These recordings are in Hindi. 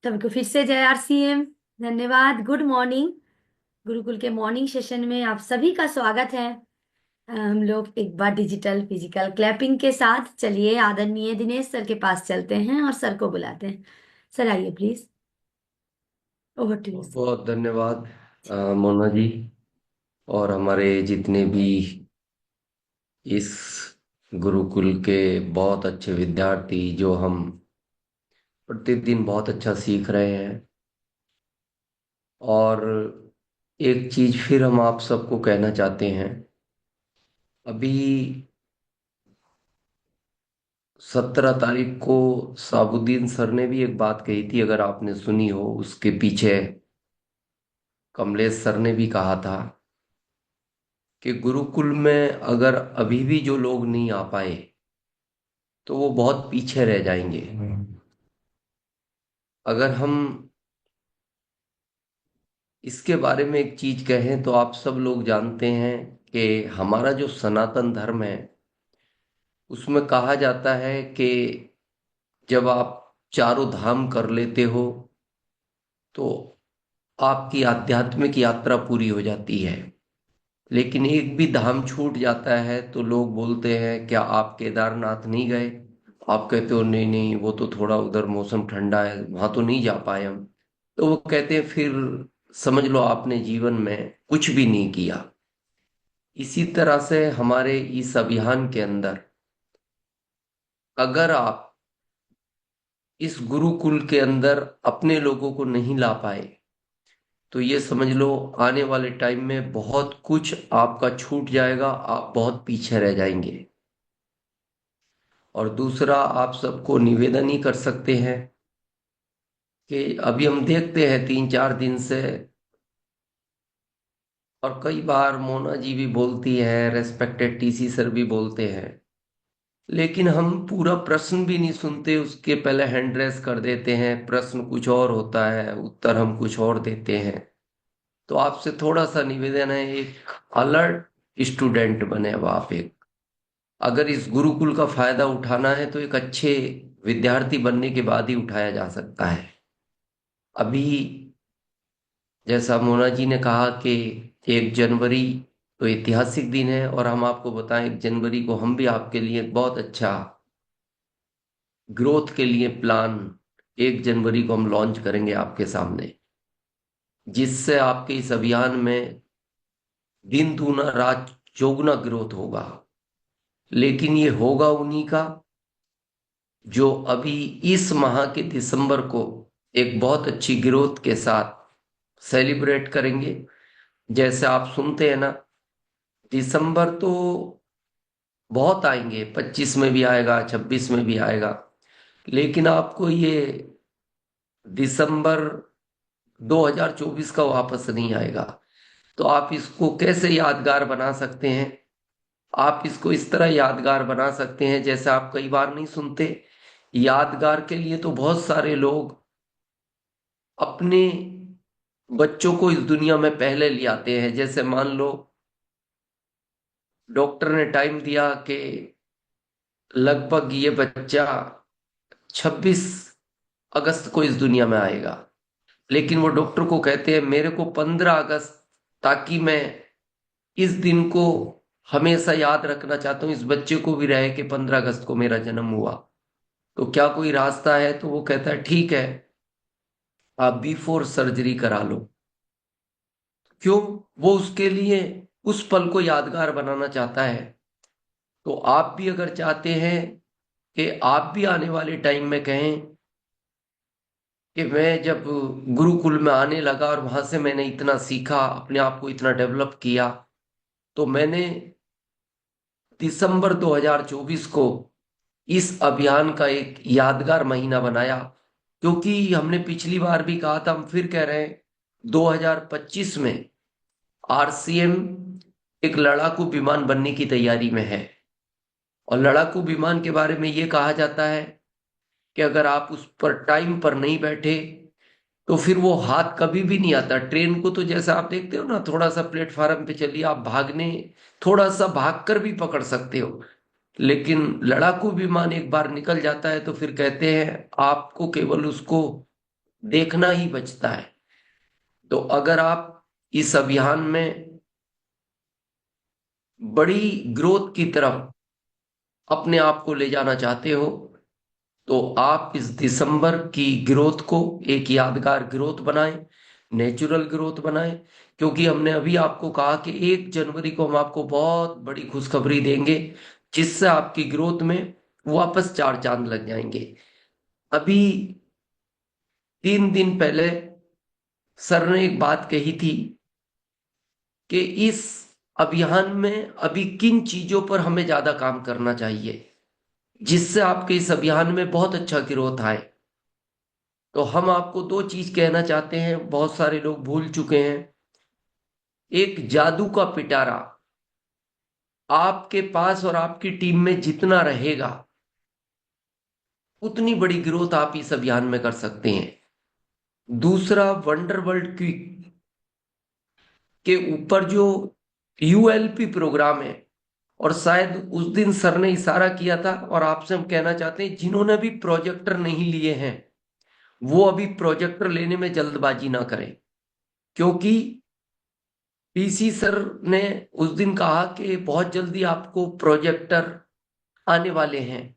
सबको फिर से जय आरसीएम। धन्यवाद। Good morning. गुरुकुल के मॉर्निंग सेशन में आप सभी का स्वागत है। हम लोग एक बार डिजिटल फिजिकल क्लैपिंग के साथ चलिए आदरणीय दिनेश सर के पास चलते हैं और सर को बुलाते हैं। सर आइए प्लीज। Over to you. बहुत बहुत धन्यवाद मोना जी। और हमारे जितने भी इस गुरुकुल के बहुत अच्छे विद्यार्थी जो हम प्रतिदिन बहुत अच्छा सीख रहे हैं। और एक चीज फिर हम आप सबको कहना चाहते हैं। अभी 17 तारीख को साबुद्दीन सर ने भी एक बात कही थी, अगर आपने सुनी हो। उसके पीछे कमलेश सर ने भी कहा था कि गुरुकुल में अगर अभी भी जो लोग नहीं आ पाए तो वो बहुत पीछे रह जाएंगे। अगर हम इसके बारे में एक चीज कहें तो आप सब लोग जानते हैं कि हमारा जो सनातन धर्म है उसमें कहा जाता है कि जब आप चारों धाम कर लेते हो तो आपकी आध्यात्मिक यात्रा पूरी हो जाती है। लेकिन एक भी धाम छूट जाता है तो लोग बोलते हैं क्या आप केदारनाथ नहीं गए। आप कहते हो नहीं नहीं, वो तो थोड़ा उधर मौसम ठंडा है, वहां तो नहीं जा पाए हम। तो वो कहते हैं फिर समझ लो आपने जीवन में कुछ भी नहीं किया। इसी तरह से हमारे इस अभियान के अंदर अगर आप इस गुरुकुल के अंदर अपने लोगों को नहीं ला पाए तो ये समझ लो आने वाले टाइम में बहुत कुछ आपका छूट जाएगा, आप बहुत पीछे रह जाएंगे। और दूसरा आप सबको निवेदन ही कर सकते हैं कि अभी हम देखते हैं 3-4 दिन से, और कई बार मोना जी भी बोलती है, रेस्पेक्टेड टीसी सर भी बोलते हैं, लेकिन हम पूरा प्रश्न भी नहीं सुनते, उसके पहले हैंड रेस कर देते हैं। प्रश्न कुछ और होता है, उत्तर हम कुछ और देते हैं। तो आपसे थोड़ा सा निवेदन है, एक अलर्ट स्टूडेंट बने। अब आप एक अगर इस गुरुकुल का फायदा उठाना है तो एक अच्छे विद्यार्थी बनने के बाद ही उठाया जा सकता है। अभी जैसा मोना जी ने कहा कि 1 जनवरी तो ऐतिहासिक दिन है, और हम आपको बताएं 1 जनवरी को हम भी आपके लिए एक बहुत अच्छा ग्रोथ के लिए प्लान 1 जनवरी को हम लॉन्च करेंगे आपके सामने, जिससे आपके इस अभियान में दिन दूना रात चौगुना ग्रोथ होगा। लेकिन ये होगा उन्हीं का जो अभी इस माह के दिसंबर को एक बहुत अच्छी ग्रोथ के साथ सेलिब्रेट करेंगे। जैसे आप सुनते हैं ना, दिसंबर तो बहुत आएंगे, 25 में भी आएगा, 26 में भी आएगा, लेकिन आपको ये दिसंबर 2024 का वापस नहीं आएगा। तो आप इसको कैसे यादगार बना सकते हैं? आप इसको इस तरह यादगार बना सकते हैं जैसे आप कई बार नहीं सुनते, यादगार के लिए तो बहुत सारे लोग अपने बच्चों को इस दुनिया में पहले ले आते हैं। जैसे मान लो डॉक्टर ने टाइम दिया कि लगभग ये बच्चा 26 अगस्त को इस दुनिया में आएगा, लेकिन वो डॉक्टर को कहते हैं मेरे को 15 अगस्त, ताकि मैं इस दिन को हमेशा याद रखना चाहता हूं, इस बच्चे को भी रहे कि 15 अगस्त को मेरा जन्म हुआ। तो क्या कोई रास्ता है? तो वो कहता है ठीक है, आप बिफोर सर्जरी करा लो। क्यों? वो उसके लिए उस पल को यादगार बनाना चाहता है। तो आप भी अगर चाहते हैं कि आप भी आने वाले टाइम में कहें कि मैं जब गुरुकुल में आने लगा और वहां से मैंने इतना सीखा, अपने आप को इतना डेवलप किया, तो मैंने दिसंबर 2024 को इस अभियान का एक यादगार महीना बनाया। क्योंकि हमने पिछली बार भी कहा था, हम फिर कह रहे हैं, 2025 में आरसीएम एक लड़ाकू विमान बनने की तैयारी में है। और लड़ाकू विमान के बारे में ये कहा जाता है कि अगर आप उस पर टाइम पर नहीं बैठे तो फिर वो हाथ कभी भी नहीं आता। ट्रेन को तो जैसा आप देखते हो ना, थोड़ा सा प्लेटफार्म पे चलिए, आप भागने थोड़ा सा भाग कर भी पकड़ सकते हो, लेकिन लड़ाकू विमान एक बार निकल जाता है तो फिर कहते हैं आपको केवल उसको देखना ही बचता है। तो अगर आप इस अभियान में बड़ी ग्रोथ की तरफ अपने आप को ले जाना चाहते हो, तो आप इस दिसंबर की ग्रोथ को एक यादगार ग्रोथ बनाएं, नेचुरल ग्रोथ बनाएं। क्योंकि हमने अभी आपको कहा कि 1 जनवरी को हम आपको बहुत बड़ी खुशखबरी देंगे, जिससे आपकी ग्रोथ में वापस 4 चांद लग जाएंगे। अभी 3 दिन पहले सर ने एक बात कही थी कि इस अभियान में अभी किन चीजों पर हमें ज्यादा काम करना चाहिए, जिससे आपके इस अभियान में बहुत अच्छा ग्रोथ आए। तो हम आपको 2 चीज कहना चाहते हैं, बहुत सारे लोग भूल चुके हैं। एक जादू का पिटारा आपके पास और आपकी टीम में जितना रहेगा, उतनी बड़ी ग्रोथ आप इस अभियान में कर सकते हैं। दूसरा, वंडर वर्ल्ड क्विक के ऊपर जो यूएलपी प्रोग्राम है, और शायद उस दिन सर ने इशारा किया था, और आपसे हम कहना चाहते हैं जिन्होंने भी प्रोजेक्टर नहीं लिए हैं, वो अभी प्रोजेक्टर लेने में जल्दबाजी ना करें। क्योंकि पीसी सर ने उस दिन कहा कि बहुत जल्दी आपको प्रोजेक्टर आने वाले हैं।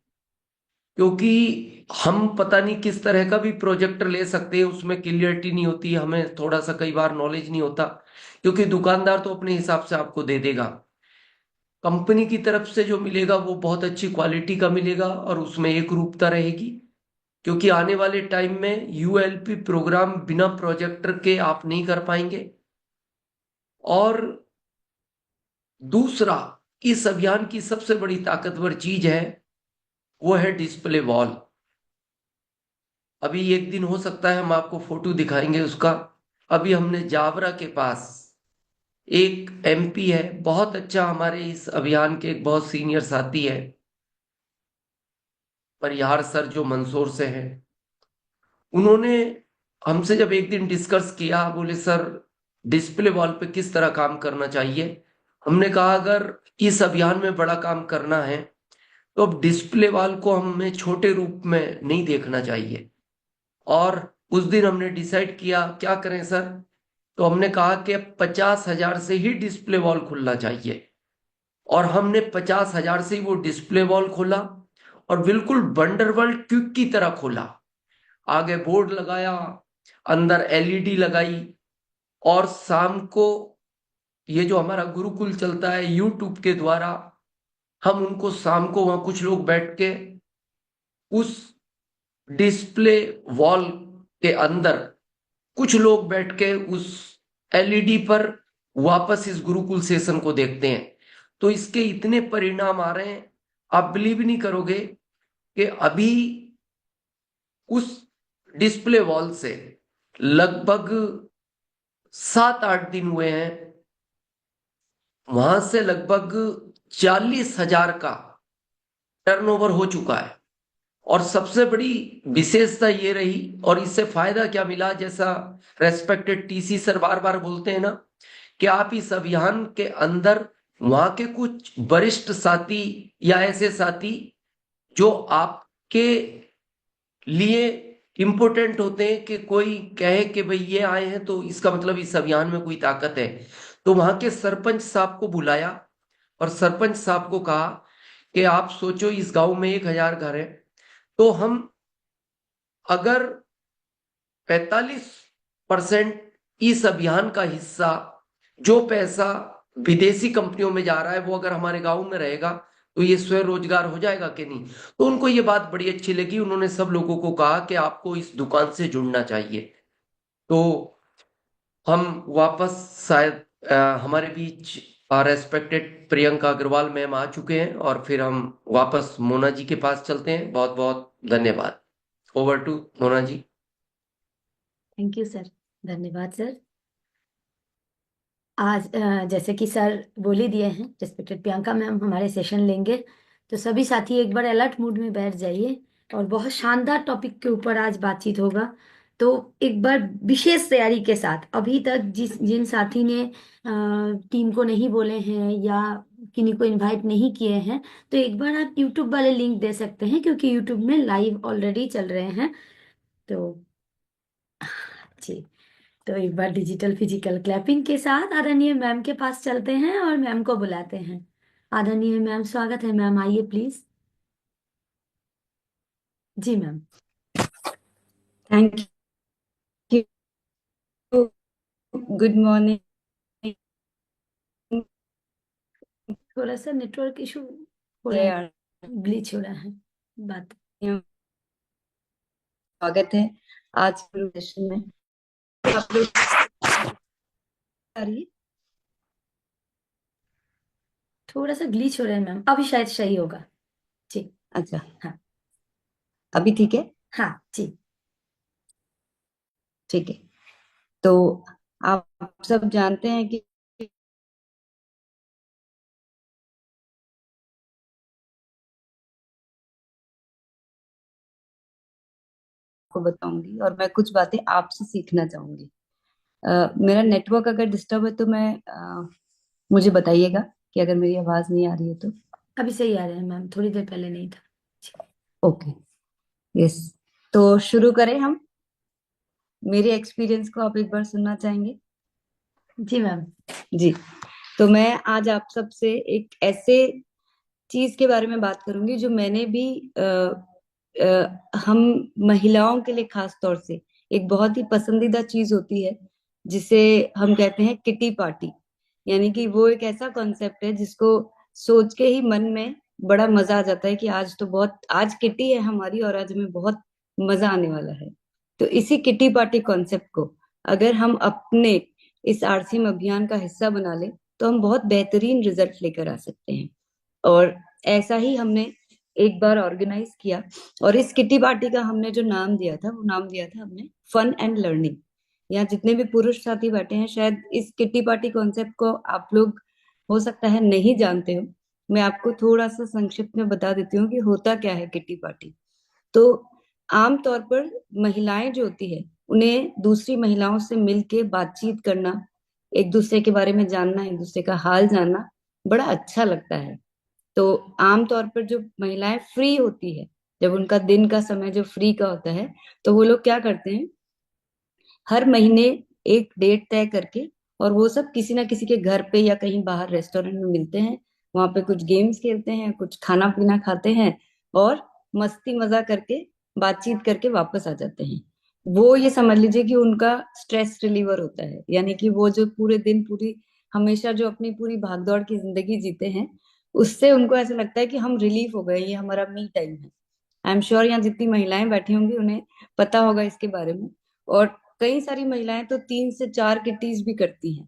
क्योंकि हम पता नहीं किस तरह का भी प्रोजेक्टर ले सकते हैं, उसमें क्लियरिटी नहीं होती, हमें थोड़ा सा कई बार नॉलेज नहीं होता। क्योंकि दुकानदार तो अपने हिसाब से आपको दे देगा, कंपनी की तरफ से जो मिलेगा वो बहुत अच्छी क्वालिटी का मिलेगा और उसमें एक रूपता रहेगी। क्योंकि आने वाले टाइम में यूएलपी प्रोग्राम बिना प्रोजेक्टर के आप नहीं कर पाएंगे। और दूसरा, इस अभियान की सबसे बड़ी ताकतवर चीज है, वो है डिस्प्ले वॉल। अभी एक दिन हो सकता है हम आपको फोटो दिखाएंगे उसका। अभी हमने जावरा के पास एक एमपी है, बहुत अच्छा, हमारे इस अभियान के एक बहुत सीनियर साथी है, परिहार सर, जो मंदसौर से हैं। उन्होंने हमसे जब एक दिन डिस्कस किया, बोले सर डिस्प्ले वॉल पे किस तरह काम करना चाहिए। हमने कहा अगर इस अभियान में बड़ा काम करना है, तो अब डिस्प्ले वॉल को हमें छोटे रूप में नहीं देखना चाहिए। और उस दिन हमने डिसाइड किया क्या करें सर। तो हमने कहा कि 50,000 से ही डिस्प्ले वॉल खुलना चाहिए। और हमने 50,000 से ही वो डिस्प्ले वॉल खोला, और बिल्कुल वंडरवर्ल्ड क्विक की तरह खोला। आगे बोर्ड लगाया, अंदर एलईडी लगाई, और शाम को ये जो हमारा गुरुकुल चलता है यूट्यूब के द्वारा, हम उनको शाम को वहां कुछ लोग बैठ के उस डिस्प्ले वॉल के अंदर, कुछ लोग बैठ के उस एलईडी पर वापस इस गुरुकुल सेशन को देखते हैं। तो इसके इतने परिणाम आ रहे हैं, आप बिलीव नहीं करोगे कि अभी उस डिस्प्ले वॉल से लगभग 7-8 दिन हुए हैं, वहां से लगभग 40,000 का टर्नओवर हो चुका है। और सबसे बड़ी विशेषता ये रही, और इससे फायदा क्या मिला, जैसा रेस्पेक्टेड टीसी सर बार बार बोलते हैं ना, कि आप इस अभियान के अंदर वहां के कुछ वरिष्ठ साथी या ऐसे साथी जो आपके लिए इंपॉर्टेंट होते हैं, कि कोई कहे कि भाई ये आए हैं तो इसका मतलब इस अभियान में कोई ताकत है। तो वहां के सरपंच साहब को बुलाया, और सरपंच साहब को कहा कि आप सोचो इस गांव में 1,000 घर है, तो हम अगर 45% इस अभियान का हिस्सा, जो पैसा विदेशी कंपनियों में जा रहा है, वो अगर हमारे गांव में रहेगा, तो ये स्वरोजगार हो जाएगा कि नहीं। तो उनको ये बात बड़ी अच्छी लगी, उन्होंने सब लोगों को कहा कि आपको इस दुकान से जुड़ना चाहिए। तो हम वापस शायद हमारे बीच रेस्पेक्टेड प्रियंका अग्रवाल मैम आ चुके हैं, और फिर हम वापस मोना जी के पास चलते हैं। बहुत बहुत धन्यवाद। Over to Mona ji. Thank you sir. धन्यवाद सर। आज जैसे कि सर बोल ही दिए हैं, रिस्पेक्टेड प्रियंका मैम हमारे सेशन लेंगे, तो सभी साथी एक बार अलर्ट मूड में बैठ जाइए। और बहुत शानदार टॉपिक के ऊपर आज बातचीत होगा। तो एक बार विशेष तैयारी के साथ, अभी तक जिन साथी ने टीम को नहीं बोले हैं या किन्हीं को इनवाइट नहीं किए हैं, तो एक बार आप यूट्यूब वाले लिंक दे सकते हैं, क्योंकि यूट्यूब में लाइव ऑलरेडी चल रहे हैं। तो जी, तो एक बार डिजिटल फिजिकल क्लैपिंग के साथ आदरणीय मैम के पास चलते हैं और मैम को बुलाते हैं। आदरणीय मैम, स्वागत है मैम, आइए प्लीज। जी ma'am. Thank you. Good morning. थोड़ा सा नेटवर्क इशू हो रहा है, ग्लिच हो रहा है बात। स्वागत है आज के सेशन में। आप लोग आ रही है? थोड़ा सा ग्लिच हो रहा है मैम, अभी शायद सही होगा। जी। अच्छा, हाँ। अभी ठीक है? हाँ जी। ठीक है। तो आप सब जानते हैं कि आपको बताऊंगी और मैं कुछ बातें आपसे सीखना चाहूंगी। मेरा नेटवर्क अगर डिस्टर्ब है तो मुझे बताइएगा कि अगर मेरी आवाज नहीं आ रही है तो। अभी सही आ रहा है मैम, थोड़ी देर पहले नहीं था। जी। Okay, yes. तो शुरू करें हम। मेरे एक्सपीरियंस को आप एक बार सुनना चाहेंगे? जी मैम। जी। तो मैं आज आप सबसे एक ऐसे चीज के बारे में बात करूंगी जो मैंने भी हम महिलाओं के लिए खास तौर से एक बहुत ही पसंदीदा चीज होती है, जिसे हम कहते हैं किटी पार्टी। यानी कि वो एक ऐसा कॉन्सेप्ट है जिसको सोच के ही मन में बड़ा मजा आ जाता है कि आज तो बहुत, आज किटी है हमारी और आज हमें बहुत मजा आने वाला है। तो इसी किटी पार्टी कॉन्सेप्ट को अगर हम अपने इस आरसीएम अभियान का हिस्सा बना लें तो हम बहुत बेहतरीन रिजल्ट लेकर आ सकते हैं। और ऐसा ही हमने एक बार ऑर्गेनाइज किया और इस किटी पार्टी का हमने जो नाम दिया था वो नाम दिया था हमने फन एंड लर्निंग। यहाँ जितने भी पुरुष साथी बैठे हैं शायद इस किटी पार्टी कॉन्सेप्ट को आप लोग हो सकता है नहीं जानते हो। मैं आपको थोड़ा सा संक्षिप्त में बता देती हूँ कि होता क्या है किटी पार्टी। तो आमतौर पर महिलाएं जो होती है उन्हें दूसरी महिलाओं से मिलके बातचीत करना, एक दूसरे के बारे में जानना, एक दूसरे का हाल जानना बड़ा अच्छा लगता है। तो आमतौर पर जो महिलाएं फ्री होती है, जब उनका दिन का समय जो फ्री का होता है, तो वो लोग क्या करते हैं, हर महीने एक डेट तय करके और वो सब किसी ना किसी के घर पे या कहीं बाहर रेस्टोरेंट में मिलते हैं। वहां पे कुछ गेम्स खेलते हैं, कुछ खाना पीना खाते हैं और मस्ती मजा करके बातचीत करके वापस आ जाते हैं। वो ये समझ लीजिए कि उनका स्ट्रेस रिलीवर होता है। यानी कि वो जो पूरे दिन पूरी हमेशा जो अपनी पूरी भागदौड़ की जिंदगी जीते हैं, उससे उनको ऐसा लगता है कि हम रिलीफ हो गए, ये हमारा मी टाइम है। आई एम श्योर यहाँ जितनी महिलाएं बैठी होंगी उन्हें पता होगा इसके बारे में। और कई सारी महिलाएं तो 3 से 4 किट्टीज भी करती हैं।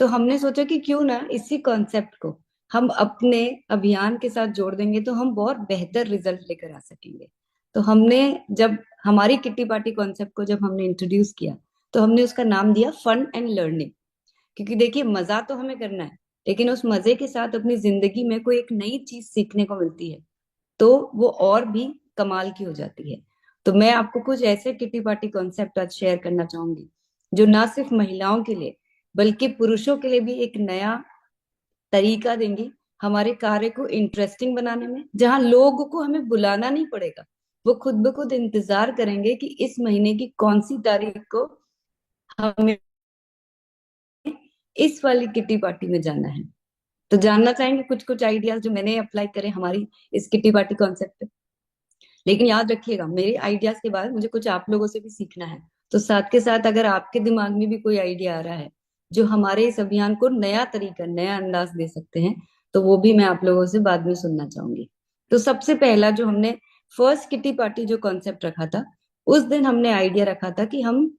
तो हमने सोचा कि क्यों ना इसी कॉन्सेप्ट को हम अपने अभियान के साथ जोड़ देंगे तो हम बहुत बेहतर रिजल्ट लेकर आ सकेंगे। तो हमने जब हमारी किट्टी पार्टी कॉन्सेप्ट को जब हमने इंट्रोड्यूस किया तो हमने उसका नाम दिया फन एंड लर्निंग। क्योंकि देखिए मजा तो हमें करना है, लेकिन उस मजे के साथ अपनी जिंदगी में कोई एक नई चीज सीखने को मिलती है तो वो और भी कमाल की हो जाती है। तो मैं आपको कुछ ऐसे किटी पार्टी कॉन्सेप्ट आज शेयर करना चाहूंगी जो ना सिर्फ महिलाओं के लिए बल्कि पुरुषों के लिए भी एक नया तरीका देंगी हमारे कार्य को इंटरेस्टिंग बनाने में, जहां लोगों को हमें बुलाना नहीं पड़ेगा। वो खुद ब खुद इंतजार करेंगे कि इस महीने की कौन सी तारीख को हमें इस वाली किटी पार्टी में जाना है। तो जानना चाहेंगे कुछ कुछ आइडियाज जो मैंने अप्लाई करे हमारी इस किटी पार्टी कॉन्सेप्ट पे। लेकिन याद रखिएगा मेरे आइडियाज के बाद मुझे कुछ आप लोगों से भी सीखना है। तो साथ के साथ अगर आपके दिमाग में भी कोई आइडिया आ रहा है जो हमारे इस अभियान को नया तरीका, नया अंदाज दे सकते हैं, तो वो भी मैं आप लोगों से बाद में सुनना चाहूंगी। तो सबसे पहला जो हमने फर्स्ट किटी पार्टी जो कॉन्सेप्ट रखा था, उस दिन हमने आइडिया रखा था कि हम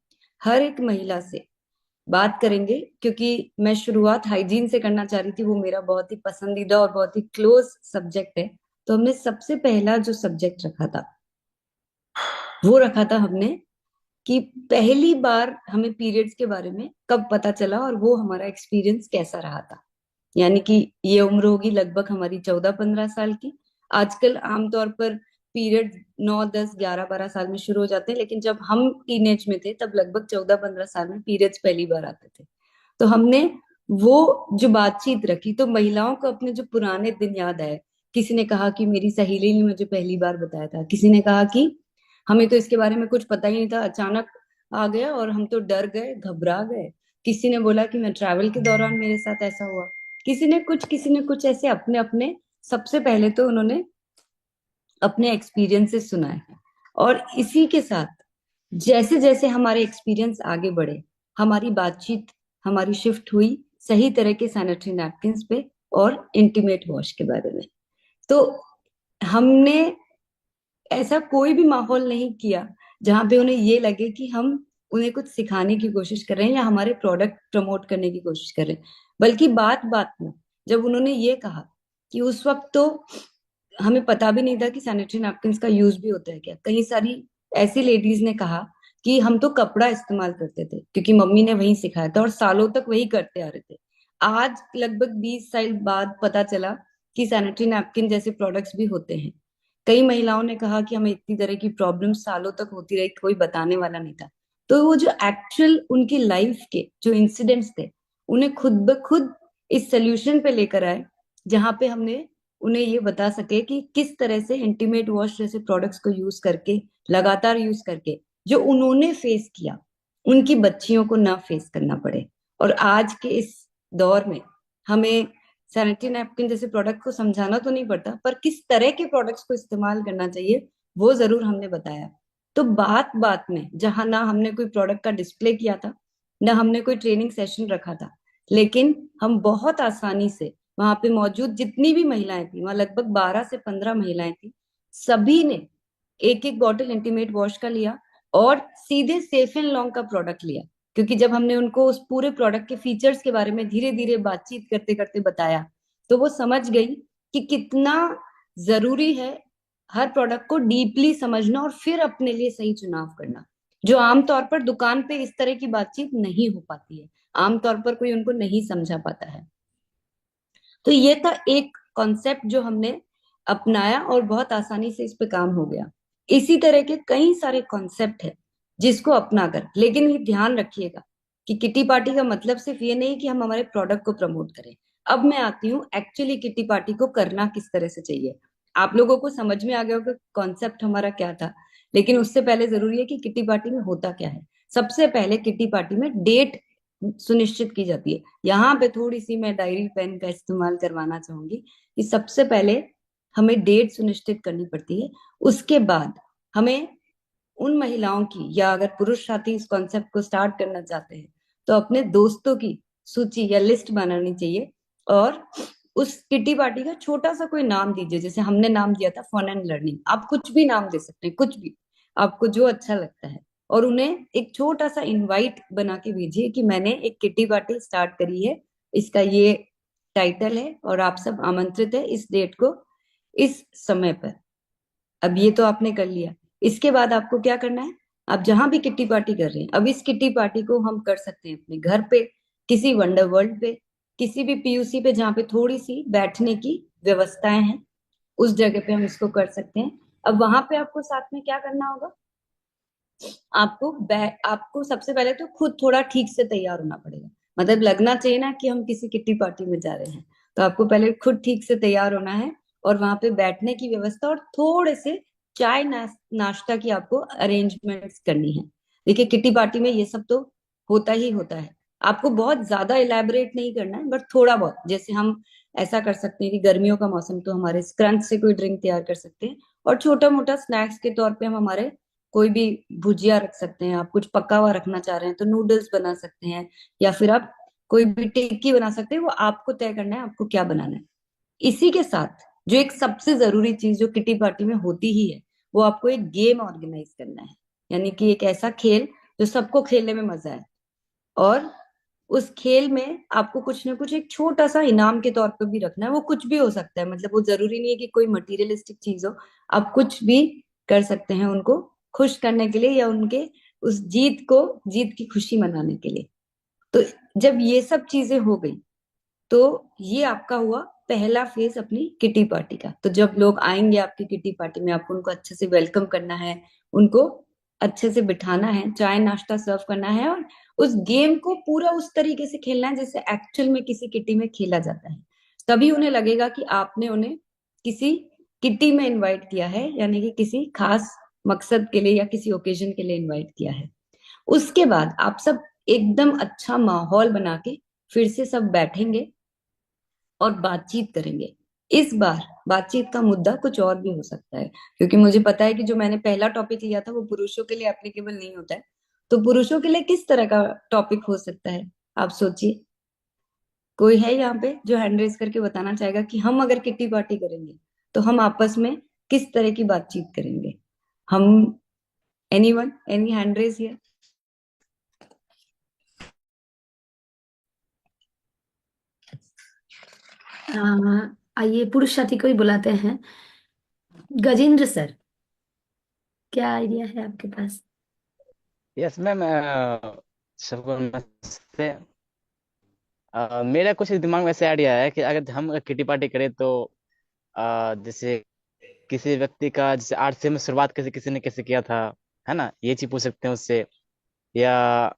हर एक महिला से बात करेंगे। क्योंकि मैं शुरुआत हाइजीन से करना चाह रही थी, वो मेरा बहुत ही पसंदीदा और बहुत ही क्लोज सब्जेक्ट है। तो हमने सबसे पहला जो सब्जेक्ट रखा था वो रखा था हमने कि पहली बार हमें पीरियड्स के बारे में कब पता चला और वो हमारा एक्सपीरियंस कैसा रहा था। यानी कि ये उम्र होगी लगभग हमारी 14-15 साल की। आजकल आमतौर पर पीरियड 9, 10, 11, 12 साल में शुरू हो जाते हैं, लेकिन जब हम टीनेज में थे तब लगभग 14-15 साल में पीरियड्स पहली बार आते थे। तो हमने वो जो बातचीत रखी तो महिलाओं को अपने जो पुराने दिन याद आए। किसी ने कहा कि मेरी सहेली ने मुझे पहली बार बताया था, किसी ने कहा कि हमें तो इसके बारे में कुछ पता ही नहीं था, अचानक आ गया और हम तो डर गए, घबरा गए। किसी ने बोला कि मैं ट्रैवल के दौरान मेरे साथ ऐसा हुआ, किसी ने कुछ ऐसे अपने अपने, सबसे पहले तो उन्होंने अपने एक्सपीरियंसेस सुनाए। और इसी के साथ जैसे जैसे हमारे एक्सपीरियंस आगे बढ़े, हमारी बातचीत, हमारी शिफ्ट हुई सही तरह के सैनिटरी नैपकिन्स पे और इंटीमेट वॉश के बारे में। तो हमने ऐसा कोई भी माहौल नहीं किया जहां पे उन्हें ये लगे कि हम उन्हें कुछ सिखाने की कोशिश कर रहे हैं या हमारे प्रोडक्ट प्रमोट करने की कोशिश कर रहे हैं। बल्कि बात बात में जब उन्होंने ये कहा कि उस वक्त तो हमें पता भी नहीं था कि सैनिटरी नैपकिन्स का यूज भी होता है क्या, कई सारी ऐसी लेडीज ने कहा कि हम तो कपड़ा इस्तेमाल करते थे क्योंकि मम्मी ने वही सिखाया था और सालों तक वही करते आ रहे थे। आज लगभग 20 साल बाद पता चला कि सैनिटरी नैपकिन जैसे प्रोडक्ट्स भी होते हैं। कई महिलाओं ने कहा कि हमें इतनी तरह की प्रॉब्लम सालों तक होती रही, कोई बताने वाला नहीं था। तो वो जो एक्चुअल उनकी लाइफ के जो इंसिडेंट्स थे, उन्हें खुद ब खुद इस सोल्यूशन पे लेकर आए, जहां पे हमने उन्हें ये बता सके कि किस तरह से इंटीमेट वॉश जैसे प्रोडक्ट्स को यूज करके, लगातार यूज करके, जो उन्होंने फेस किया, उनकी बच्चियों को ना फेस करना पड़े। और आज के इस दौर में हमें सैनिटरी नैपकिन जैसे प्रोडक्ट को समझाना तो नहीं पड़ता, पर किस तरह के प्रोडक्ट्स को इस्तेमाल करना चाहिए वो जरूर हमने बताया। तो बात बात में जहां ना हमने कोई प्रोडक्ट का डिस्प्ले किया था, ना हमने कोई ट्रेनिंग सेशन रखा था, लेकिन हम बहुत आसानी से वहां पे मौजूद जितनी भी महिलाएं थी, वहां लगभग 12 से 15 महिलाएं थी, सभी ने एक एक बॉटल इंटीमेट वॉश का लिया और सीधे सेफ एंड लॉन्ग का प्रोडक्ट लिया। क्योंकि जब हमने उनको उस पूरे प्रोडक्ट के फीचर्स के बारे में धीरे धीरे बातचीत करते करते बताया, तो वो समझ गई कि कितना जरूरी है हर प्रोडक्ट को डीपली समझना और फिर अपने लिए सही चुनाव करना, जो आमतौर पर दुकान पे इस तरह की बातचीत नहीं हो पाती है, आमतौर पर कोई उनको नहीं समझा पाता है। तो ये था एक कॉन्सेप्ट जो हमने अपनाया और बहुत आसानी से इस पे काम हो गया। इसी तरह के कई सारे कॉन्सेप्ट है जिसको अपनाकर, लेकिन ये ध्यान रखिएगा कि किटी पार्टी का मतलब सिर्फ ये नहीं कि हम हमारे प्रोडक्ट को प्रमोट करें। अब मैं आती हूँ एक्चुअली किटी पार्टी को करना किस तरह से चाहिए। आप लोगों को समझ में आ गया होगा कॉन्सेप्ट हमारा क्या था, लेकिन उससे पहले जरूरी है कि किटी पार्टी में होता क्या है। सबसे पहले किटी पार्टी में डेट सुनिश्चित की जाती है। यहाँ पे थोड़ी सी मैं डायरी पेन का इस्तेमाल करवाना चाहूंगी कि सबसे पहले हमें डेट सुनिश्चित करनी पड़ती है। उसके बाद हमें उन महिलाओं की, या अगर पुरुष साथी इस कॉन्सेप्ट को स्टार्ट करना चाहते हैं, तो अपने दोस्तों की सूची या लिस्ट बनानी चाहिए और उस किटी पार्टी का छोटा सा कोई नाम दीजिए। जैसे हमने नाम दिया था फन एंड लर्निंग, आप कुछ भी नाम दे सकते हैं, कुछ भी आपको जो अच्छा लगता है। और उन्हें एक छोटा सा इनवाइट बना के भेजिए कि मैंने एक किटी पार्टी स्टार्ट करी है, इसका ये टाइटल है और आप सब आमंत्रित है इस डेट को, इस समय पर। अब ये तो आपने कर लिया। इसके बाद आपको क्या करना है, आप जहां भी किट्टी पार्टी कर रहे हैं, अब इस किट्टी पार्टी को हम कर सकते हैं अपने घर पे, किसी वंडर वर्ल्ड पे, किसी भी पीयूसी पे जहाँ पे थोड़ी सी बैठने की व्यवस्थाएं हैं, उस जगह पे हम इसको कर सकते हैं। अब वहां पे आपको साथ में क्या करना होगा, आपको सबसे पहले तो खुद थोड़ा ठीक से तैयार होना पड़ेगा। मतलब लगना चाहिए ना कि हम किसी किट्टी पार्टी में जा रहे हैं, तो आपको पहले खुद ठीक से तैयार होना है और वहां पे बैठने की व्यवस्था और थोड़े से चाय नाश्ता की आपको अरेंजमेंट्स करनी है। देखिए किट्टी पार्टी में ये सब तो होता ही होता है, आपको बहुत ज्यादा इलेबोरेट नहीं करना है, बट थोड़ा बहुत, जैसे हम ऐसा कर सकते हैं कि गर्मियों का मौसम तो हमारे स्क्रंच से कोई ड्रिंक तैयार कर सकते हैं, और छोटा मोटा स्नैक्स के तौर पे हम हमारे कोई भी भुजिया रख सकते हैं। आप कुछ पका हुआ रखना चाह रहे हैं तो नूडल्स बना सकते हैं, या फिर आप कोई भी टिक्की बना सकते हैं, वो आपको तय करना है आपको क्या बनाना है। इसी के साथ जो एक सबसे जरूरी चीज जो किटी पार्टी में होती ही है, वो आपको एक गेम ऑर्गेनाइज करना है। यानी कि एक ऐसा खेल जो सबको खेलने में मजा है, और उस खेल में आपको कुछ ना कुछ एक छोटा सा इनाम के तौर पर भी रखना है। वो कुछ भी हो सकता है, मतलब वो जरूरी नहीं है कि कोई मटेरियलिस्टिक चीज हो, आप कुछ भी कर सकते हैं उनको खुश करने के लिए, या उनके उस जीत की खुशी मनाने के लिए। तो जब ये सब चीजें हो गई, तो ये आपका हुआ पहला फेज अपनी किटी पार्टी का। तो जब लोग आएंगे आपकी किटी पार्टी में, आपको उनको अच्छे से वेलकम करना है, उनको अच्छे से बिठाना है, चाय नाश्ता सर्व करना है, और उस गेम को पूरा उस तरीके से खेलना है जैसे एक्चुअल में किसी किटी में खेला जाता है। तभी उन्हें लगेगा कि आपने उन्हें किसी किटी में इनवाइट किया है, यानी कि किसी खास मकसद के लिए या किसी ओकेजन के लिए इनवाइट किया है। उसके बाद आप सब एकदम अच्छा माहौल बना के फिर से सब बैठेंगे और बातचीत करेंगे। इस बार बातचीत का मुद्दा कुछ और भी हो सकता है, क्योंकि मुझे पता है कि जो मैंने पहला टॉपिक लिया था वो पुरुषों के लिए एप्लीकेबल नहीं होता है। तो पुरुषों के लिए किस तरह का टॉपिक हो सकता है, आप सोचिए। कोई है यहाँ पे जो हैंड रेज करके बताना चाहेगा कि हम अगर किट्टी पार्टी करेंगे तो हम आपस में किस तरह की बातचीत करेंगे? हम, anyone, any hand raise here? आइए पुरुष साथी को ही बुलाते हैं। गजेंद्र सर, क्या आइडिया है आपके पास? यस मैम, सबको नमस्ते। मेरा कुछ दिमाग में ऐसे आइडिया है कि अगर हम किटी पार्टी करें तो जैसे किसी व्यक्ति का, जैसे आर्ट से में शुरुआत कैसे किसी ने कैसे किया था, है ना, ये चीज पूछ सकते हैं उससे। या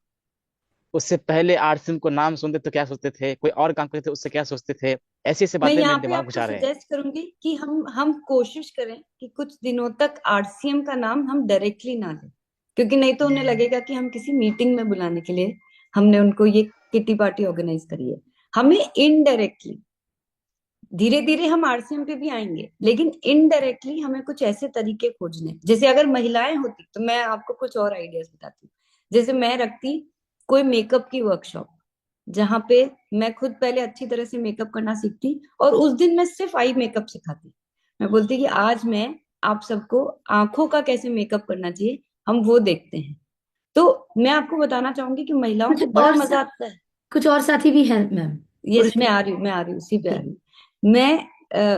उससे पहले आर्ट सिम को नाम सुनते तो क्या सोचते थे, कोई और काम करते थे उससे क्या सोचते थे, ऐसी ऐसी मैं बातें यहाँ मेरे पे दिमाग में आपको घुसा रहे हैं। सजेस्ट करूंगी कि हम कोशिश करें कि कुछ दिनों तक आरसीएम का नाम हम डायरेक्टली ना लें, क्योंकि नहीं तो उन्हें लगेगा कि हम किसी मीटिंग में बुलाने के लिए हमने उनको ये किटी पार्टी ऑर्गेनाइज करी है। हमें इनडायरेक्टली, धीरे धीरे हम आरसीएम पे भी आएंगे, लेकिन इनडायरेक्टली हमें कुछ ऐसे तरीके खोजने, जैसे अगर महिलाएं होती तो मैं आपको कुछ और आइडियाज बताती हूँ। जैसे मैं रखती कोई मेकअप की वर्कशॉप, जहां पे मैं खुद पहले अच्छी तरह से मेकअप करना सीखती और उस दिन मैं सिर्फ आई मेकअप सिखाती। मैं बोलती कि आज मैं आप सबको आंखों का कैसे मेकअप करना चाहिए हम वो देखते हैं। तो मैं आपको बताना चाहूंगी कि महिलाओं कुछ को बड़ा और मजा आता है। कुछ और साथी भी हैं मैम, यस, पुरुष? मैं आ रही हूँ, उसी पे आ ठीक। रही हूँ।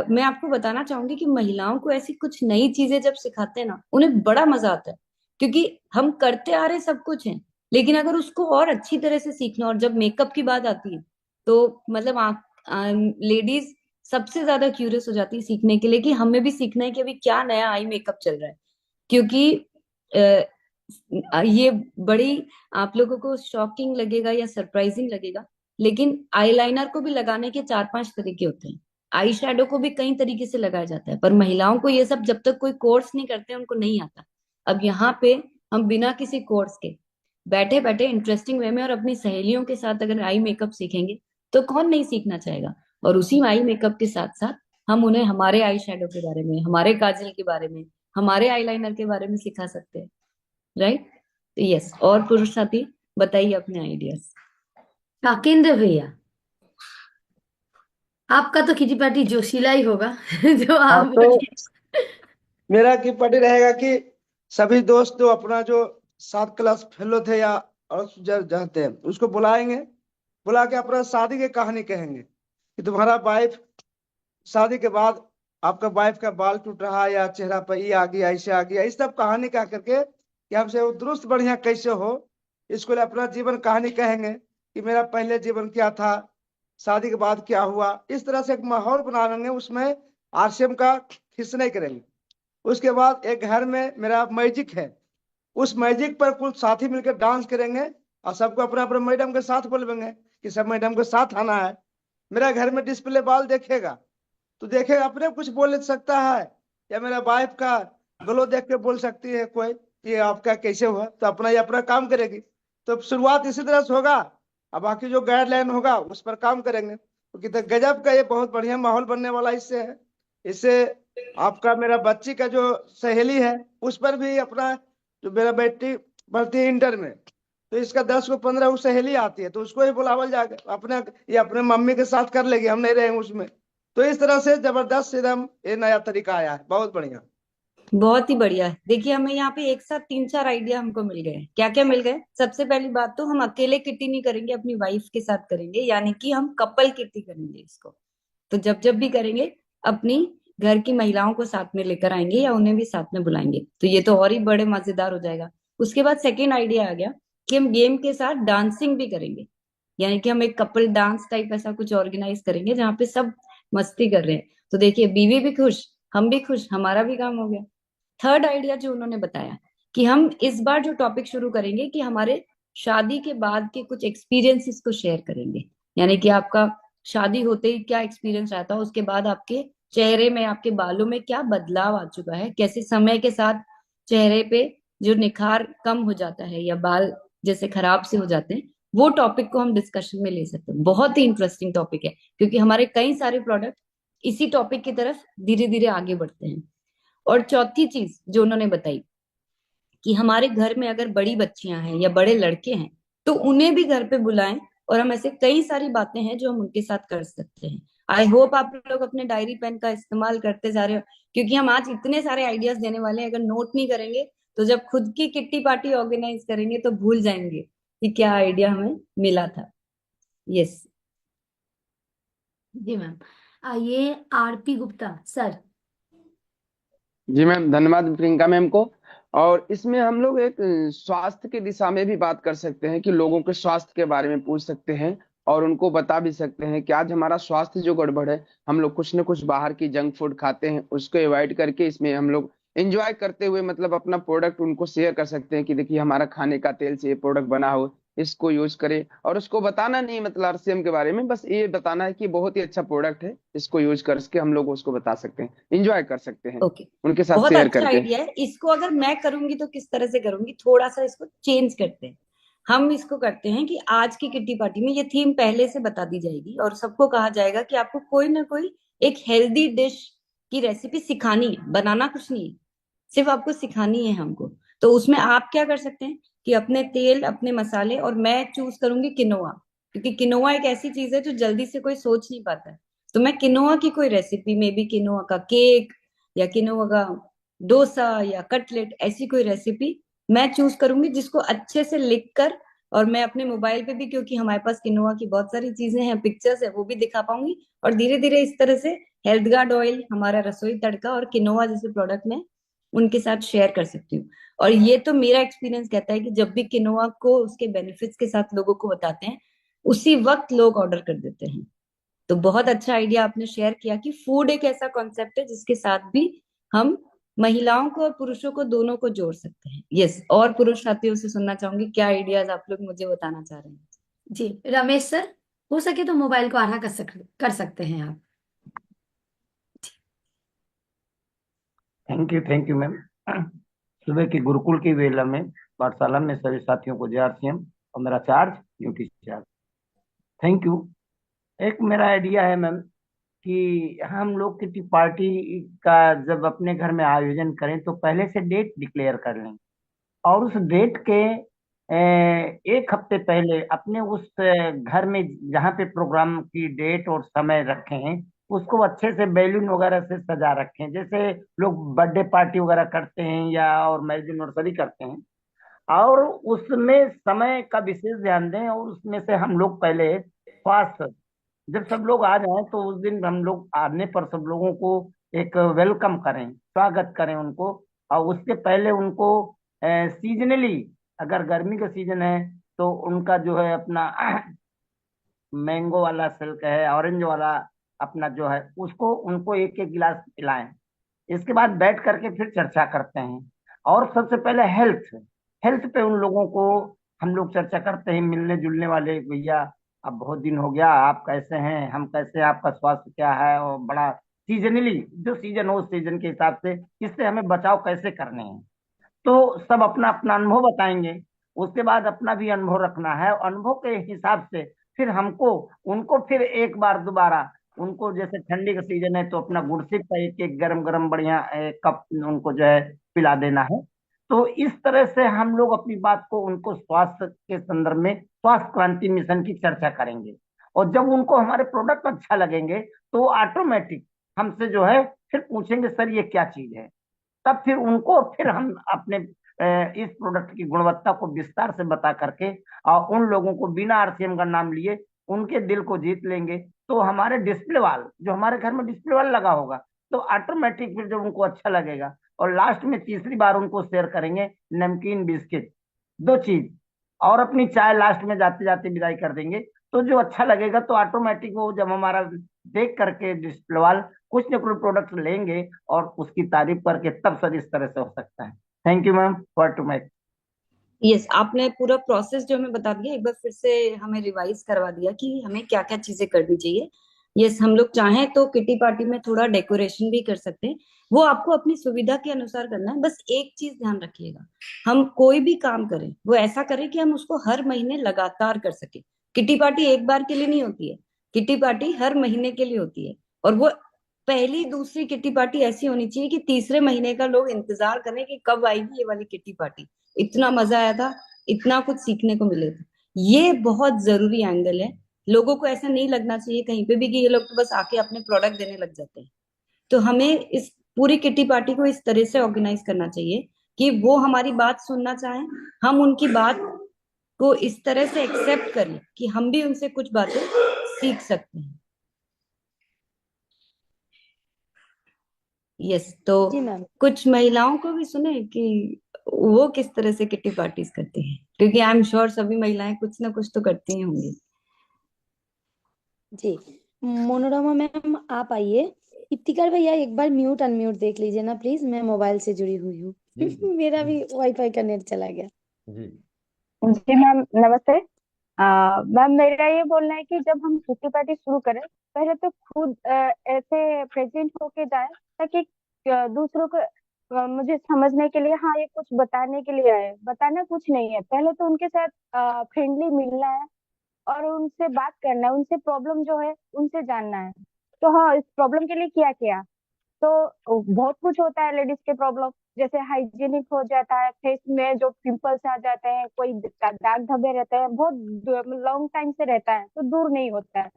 मैं आपको बताना चाहूंगी कि महिलाओं को ऐसी कुछ नई चीजें जब सिखाते हैं ना, उन्हें बड़ा मजा आता है, क्योंकि हम करते आ रहे सब कुछ है, लेकिन अगर उसको और अच्छी तरह से सीखना, और जब मेकअप की बात आती है तो मतलब लेडीज सबसे ज्यादा क्यूरियस हो जाती है सीखने के लिए कि हमें भी सीखना है कि अभी क्या नया आई मेकअप चल रहा है। क्योंकि ये बड़ी, आप लोगों को शॉकिंग लगेगा या सरप्राइजिंग लगेगा, लेकिन आईलाइनर को भी लगाने के 4-5 तरीके होते हैं। आई शेडो को भी कई तरीके से लगाया जाता है, पर महिलाओं को ये सब जब तक कोई कोर्स नहीं करते उनको नहीं आता। अब यहाँ पे हम बिना किसी कोर्स के बैठे बैठे इंटरेस्टिंग वे में और अपनी सहेलियों के साथ अगर आई मेकअप सीखेंगे तो कौन नहीं सीखना चाहेगा। और उसी आई मेकअप के साथ साथ हम उन्हें हमारे आई शेडो के बारे में, हमारे काजल के बारे में, हमारे आईलाइनर के बारे में सिखा सकते हैं। राइट? यस, और पुरुष साथी बताइए अपने आइडियाज। राकेंद्र भैया, आपका तो किटी पार्टी जोशीला ही होगा जो हाँ, आप तो बोलिए। मेरा की पार्टी रहेगा कि सभी दोस्त जो अपना जो सात क्लास फेलो थे या और जाते हैं उसको बुलाएंगे। बुला के अपना शादी की कहानी कहेंगे कि तुम्हारा वाइफ शादी के बाद आपका वाइफ का बाल टूट रहा या चेहरा पर ये आ गया, ऐसे आ गया, इस सब कहानी कह करके कि हमसे वो दुरुस्त बढ़िया कैसे हो, इसको लिए अपना जीवन कहानी कहेंगे कि मेरा पहले जीवन क्या था, शादी के बाद क्या हुआ। इस तरह से एक माहौल बना लेंगे, उसमें आरसीएम का हिस्सा नहीं करेंगे। उसके बाद एक घर में मेरा मैजिक है, उस मैजिक पर कुल साथी मिलकर डांस करेंगे और सबको अपना अपना मैडम के साथ बोलवेंगे कि सब मैडम के साथ आना है। मेरा घर में डिस्प्ले बाल देखेगा तो देखेगा, अपने कुछ बोल सकता है या मेरा वाइफ का ग्लो देख के बोल सकती है कोई ये आपका कैसे हुआ, तो अपना ये अपना काम करेगी। तो शुरुआत इसी तरह से होगा, अब बाकी जो गाइडलाइन होगा उस पर काम करेंगे। क्योंकि तो गजब का ये बहुत बढ़िया माहौल बनने वाला इससे है। इससे आपका मेरा बच्ची का जो सहेली है उस पर भी अपना, जो मेरा बेटी पढ़ती है इंटर में, तो इसका 10 को 15 वो सहेली आती है तो उसको ही बुलावल जाएगा, अपने ये अपने मम्मी के साथ कर लेगी, हम नहीं रहेंगे उसमें। तो इस तरह से जबरदस्त एकदम ये नया तरीका आया है, बहुत बढ़िया। बहुत ही बढ़िया है। देखिए हमें यहाँ पे एक साथ 3-4 आइडिया हमको मिल गए। क्या क्या मिल गए? सबसे पहली बात तो हम अकेले किट्टी नहीं करेंगे, अपनी वाइफ के साथ करेंगे, यानी कि हम कपल किट्टी करेंगे इसको। तो जब जब भी करेंगे अपनी घर की महिलाओं को साथ में लेकर आएंगे या उन्हें भी साथ में बुलाएंगे, तो ये तो और ही बड़े मजेदार हो जाएगा। उसके बाद सेकेंड आइडिया आ गया कि हम गेम के साथ डांसिंग भी करेंगे, यानी कि हम एक कपल डांस टाइप ऐसा कुछ ऑर्गेनाइज करेंगे जहाँ पे सब मस्ती कर रहे हैं। तो देखिए बीवी भी खुश, हम भी खुश, हमारा भी काम हो गया। थर्ड आइडिया जो उन्होंने बताया कि हम इस बार जो टॉपिक शुरू करेंगे कि हमारे शादी के बाद के कुछ एक्सपीरियंसेस को शेयर करेंगे, यानी कि आपका शादी होते ही क्या एक्सपीरियंस आता है, उसके बाद आपके चेहरे में, आपके बालों में क्या बदलाव आ चुका है, कैसे समय के साथ चेहरे पे जो निखार कम हो जाता है या बाल जैसे खराब से हो जाते हैं, वो टॉपिक को हम डिस्कशन में ले सकते हैं। बहुत ही इंटरेस्टिंग टॉपिक है, क्योंकि हमारे कई सारे प्रोडक्ट इसी टॉपिक की तरफ धीरे धीरे आगे बढ़ते हैं। और चौथी चीज जो उन्होंने बताई कि हमारे घर में अगर बड़ी बच्चियां हैं या बड़े लड़के हैं, तो उन्हें भी घर पे बुलाएं, और हम ऐसे कई सारी बातें हैं जो हम उनके साथ कर सकते हैं। आई होप आप लोग अपने डायरी पेन का इस्तेमाल करते जा रहे हो, क्योंकि हम आज इतने सारे आइडियाज देने वाले हैं। अगर नोट नहीं करेंगे तो जब खुद की किट्टी पार्टी ऑर्गेनाइज करेंगे तो भूल जाएंगे कि क्या आइडिया हमें मिला था। यस। जी मैम। आइए आरपी गुप्ता सर। जी मैम, धन्यवाद प्रियंका मैम को। और इसमें हम लोग एक स्वास्थ्य की दिशा में भी बात कर सकते हैं कि लोगों के स्वास्थ्य के बारे में पूछ सकते हैं और उनको बता भी सकते हैं कि आज हमारा स्वास्थ्य जो गड़बड़ है, हम लोग कुछ न कुछ बाहर की जंक फूड खाते हैं, उसको अवॉइड करके इसमें हम लोग एंजॉय करते हुए मतलब अपना प्रोडक्ट उनको शेयर कर सकते हैं कि देखिए हमारा खाने का तेल से ये प्रोडक्ट बना हो, इसको यूज करें। और उसको बताना नहीं मतलब आरसीएम के बारे में, बस ये बताना है कि बहुत ही अच्छा प्रोडक्ट है, इसको यूज करके हम लोग उसको बता सकते हैं, एंजॉय कर सकते हैं ओके। उनके साथ बहुत शेयर अच्छा करके। आइडिया है। इसको अगर मैं करूंगी तो किस तरह से करूंगी, थोड़ा सा इसको चेंज करते हैं। हम इसको करते हैं कि आज की किट्टी पार्टी में ये थीम पहले से बता दी जाएगी और सबको कहा जाएगा कि आपको कोई ना कोई एक हेल्दी डिश की रेसिपी सिखानी है, बनाना कुछ नहीं है, सिर्फ आपको सिखानी है हमको। तो उसमें आप क्या कर सकते हैं कि अपने तेल, अपने मसाले, और मैं चूज करूंगी किनोआ, क्योंकि किनोआ एक ऐसी चीज है जो जल्दी से कोई सोच नहीं पाता है। तो मैं किनोआ की कोई रेसिपी, मे बी किनोआ का केक या किनोआ का डोसा या कटलेट, ऐसी कोई रेसिपी मैं चूज करूंगी जिसको अच्छे से लिख कर, और मैं अपने मोबाइल पे भी, क्योंकि हमारे पास किनोआ की बहुत सारी चीजें हैं, पिक्चर्स है, वो भी दिखा पाऊंगी। और धीरे धीरे इस तरह से हेल्थ गार्ड ऑयल, हमारा रसोई तड़का और किनोआ जैसे प्रोडक्ट में उनके साथ शेयर कर सकती हूँ। और ये तो मेरा एक्सपीरियंस कहता है कि जब भी किनोआ को उसके बेनिफिट्स के साथ लोगों को बताते हैं, उसी वक्त लोग ऑर्डर कर देते हैं। तो बहुत अच्छा आइडिया आपने शेयर किया कि फूड एक ऐसा कॉन्सेप्ट है जिसके साथ भी हम महिलाओं को और पुरुषों को, दोनों को जोड़ सकते हैं। यस। और पुरुष साथियों से सुनना चाहूंगी क्या आइडियाज आप लोग मुझे बताना चाह रहे हैं। जी रमेश सर, हो सके तो मोबाइल को आधा कर सकते हैं आप। Thank you ma'am. सुबह की गुरुकुल की वेला में पाठशाला में सभी साथियों को जय आरसीएम और मेरा charge duty charge. Thank you. एक मेरा आइडिया है मैम कि हम लोग किसी पार्टी का जब अपने घर में आयोजन करें तो पहले से डेट डिक्लेयर कर लें, और उस डेट के एक हफ्ते पहले अपने उस घर में जहाँ पे प्रोग्राम की डेट और समय रखे हैं, उसको अच्छे से बैलून वगैरह से सजा रखें। जैसे लोग बर्थडे पार्टी वगैरह करते हैं या और मैरिज एनिवर्सरी करते हैं, और उसमें समय का विशेष ध्यान दें। और उसमें से हम लोग पहले फास्ट, जब सब लोग आ जाएं तो उस दिन हम लोग आने पर सब लोगों को एक वेलकम करें, स्वागत करें उनको। और उसके पहले उनको सीजनली, अगर गर्मी का सीजन है तो उनका जो है अपना मैंगो वाला सिल्क है, ऑरेंज वाला अपना जो है, उसको उनको एक एक गिलास पिलाएं। इसके बाद बैठ करके फिर चर्चा करते हैं। और सबसे पहले हेल्थ हेल्थ पे उन लोगों को हम लोग चर्चा करते हैं, मिलने जुलने वाले, भैया अब बहुत दिन हो गया, आप कैसे हैं, हम कैसे हैं, आपका स्वास्थ्य क्या है। और बड़ा सीजनली, जो सीजन हो उस सीजन के हिसाब से इससे हमें बचाव कैसे करने हैं, तो सब अपना अपना अनुभव बताएंगे। उसके बाद अपना भी अनुभव रखना है, अनुभव के हिसाब से फिर हमको उनको फिर एक बार दोबारा उनको, जैसे ठंडी का सीजन है तो अपना गुड़सित का एक एक गरम गरम बढ़िया कप उनको जो है पिला देना है। तो इस तरह से हम लोग अपनी बात को उनको स्वास्थ्य के संदर्भ में स्वास्थ्य क्रांति मिशन की चर्चा करेंगे। और जब उनको हमारे प्रोडक्ट अच्छा लगेंगे तो ऑटोमेटिक हमसे जो है फिर पूछेंगे, सर ये क्या चीज है। तब फिर उनको फिर हम अपने इस प्रोडक्ट की गुणवत्ता को विस्तार से बता करके और उन लोगों को बिना आरसीएम का नाम लिए उनके दिल को जीत लेंगे। तो हमारे डिस्प्ले वाल, जो हमारे घर में डिस्प्ले वाल लगा होगा, तो ऑटोमेटिक फिर जब उनको अच्छा लगेगा। और लास्ट में तीसरी बार उनको शेयर करेंगे नमकीन बिस्किट, दो चीज, और अपनी चाय लास्ट में जाते जाते विदाई कर देंगे। तो जो अच्छा लगेगा तो ऑटोमेटिक वो जब हमारा देख करके डिस्प्ले वाल कुछ न कुछ प्रोडक्ट लेंगे और उसकी तारीफ करके, तब सर इस तरह से हो सकता है। Thank you ma'am for to make. Yes. आपने पूरा प्रोसेस जो हमें बता दिया, एक बार फिर से हमें रिवाइज करवा दिया कि हमें क्या क्या चीजें करनी चाहिए। यस, हम लोग चाहें तो किटी पार्टी में थोड़ा डेकोरेशन भी कर सकते हैं, वो आपको अपनी सुविधा के अनुसार करना है। बस एक चीज ध्यान रखिएगा, हम कोई भी काम करें वो ऐसा करें कि हम उसको हर महीने लगातार कर सके। किटी पार्टी एक बार के लिए नहीं होती है, किटी पार्टी हर महीने के लिए होती है। और वो पहली दूसरी किटी पार्टी ऐसी होनी चाहिए कि तीसरे महीने का लोग इंतजार करें कि कब आएगी ये वाली किटी पार्टी। इतना मजा आया था, इतना कुछ सीखने को मिले था, ये बहुत जरूरी एंगल है। लोगों को ऐसा नहीं लगना चाहिए कहीं पे भी कि ये लोग तो बस आके अपने प्रोडक्ट देने लग जाते हैं। तो हमें इस पूरी किटी पार्टी को इस तरह से ऑर्गेनाइज करना चाहिए कि वो हमारी बात सुनना चाहें, हम उनकी बात को इस तरह से एक्सेप्ट करें कि हम भी उनसे कुछ बातें सीख सकते हैं। यस, तो जी मैम। कुछ महिलाओं को भी सुने कि वो किस तरह से किटी पार्टीज करती हैं, क्योंकि आई एम श्योर सभी महिलाएं कुछ ना कुछ तो करती ही होंगी। जी, मनोरमा मैम आप आइए। इफ्तिकार भैया एक बार म्यूट अनम्यूट देख लीजिए ना प्लीज, मैं मोबाइल से जुड़ी हुई हूँ। मेरा भी वाईफाई का नेट चला गया। जी जी मैम, नमस्ते। मैम, मेरा ये बोलना है कि जब हम किट्टी पार्टी शुरू करें, पहले तो खुद ऐसे प्रेजेंट होके जाएं ताकि दूसरों को मुझे समझने के लिए, हाँ ये कुछ बताने के लिए आए। बताना कुछ नहीं है, पहले तो उनके साथ फ्रेंडली मिलना है और उनसे बात करना है, उनसे प्रॉब्लम जो है उनसे जानना है। तो हाँ, इस प्रॉब्लम के लिए क्या किया, तो बहुत कुछ होता है लेडीज के प्रॉब्लम। जैसे हाइजीनिक हो जाता है, फेस में जो पिंपल्स आ जाते हैं, कोई दाग धब्बे रहते हैं, बहुत लॉन्ग टाइम से रहता है तो दूर नहीं होता है।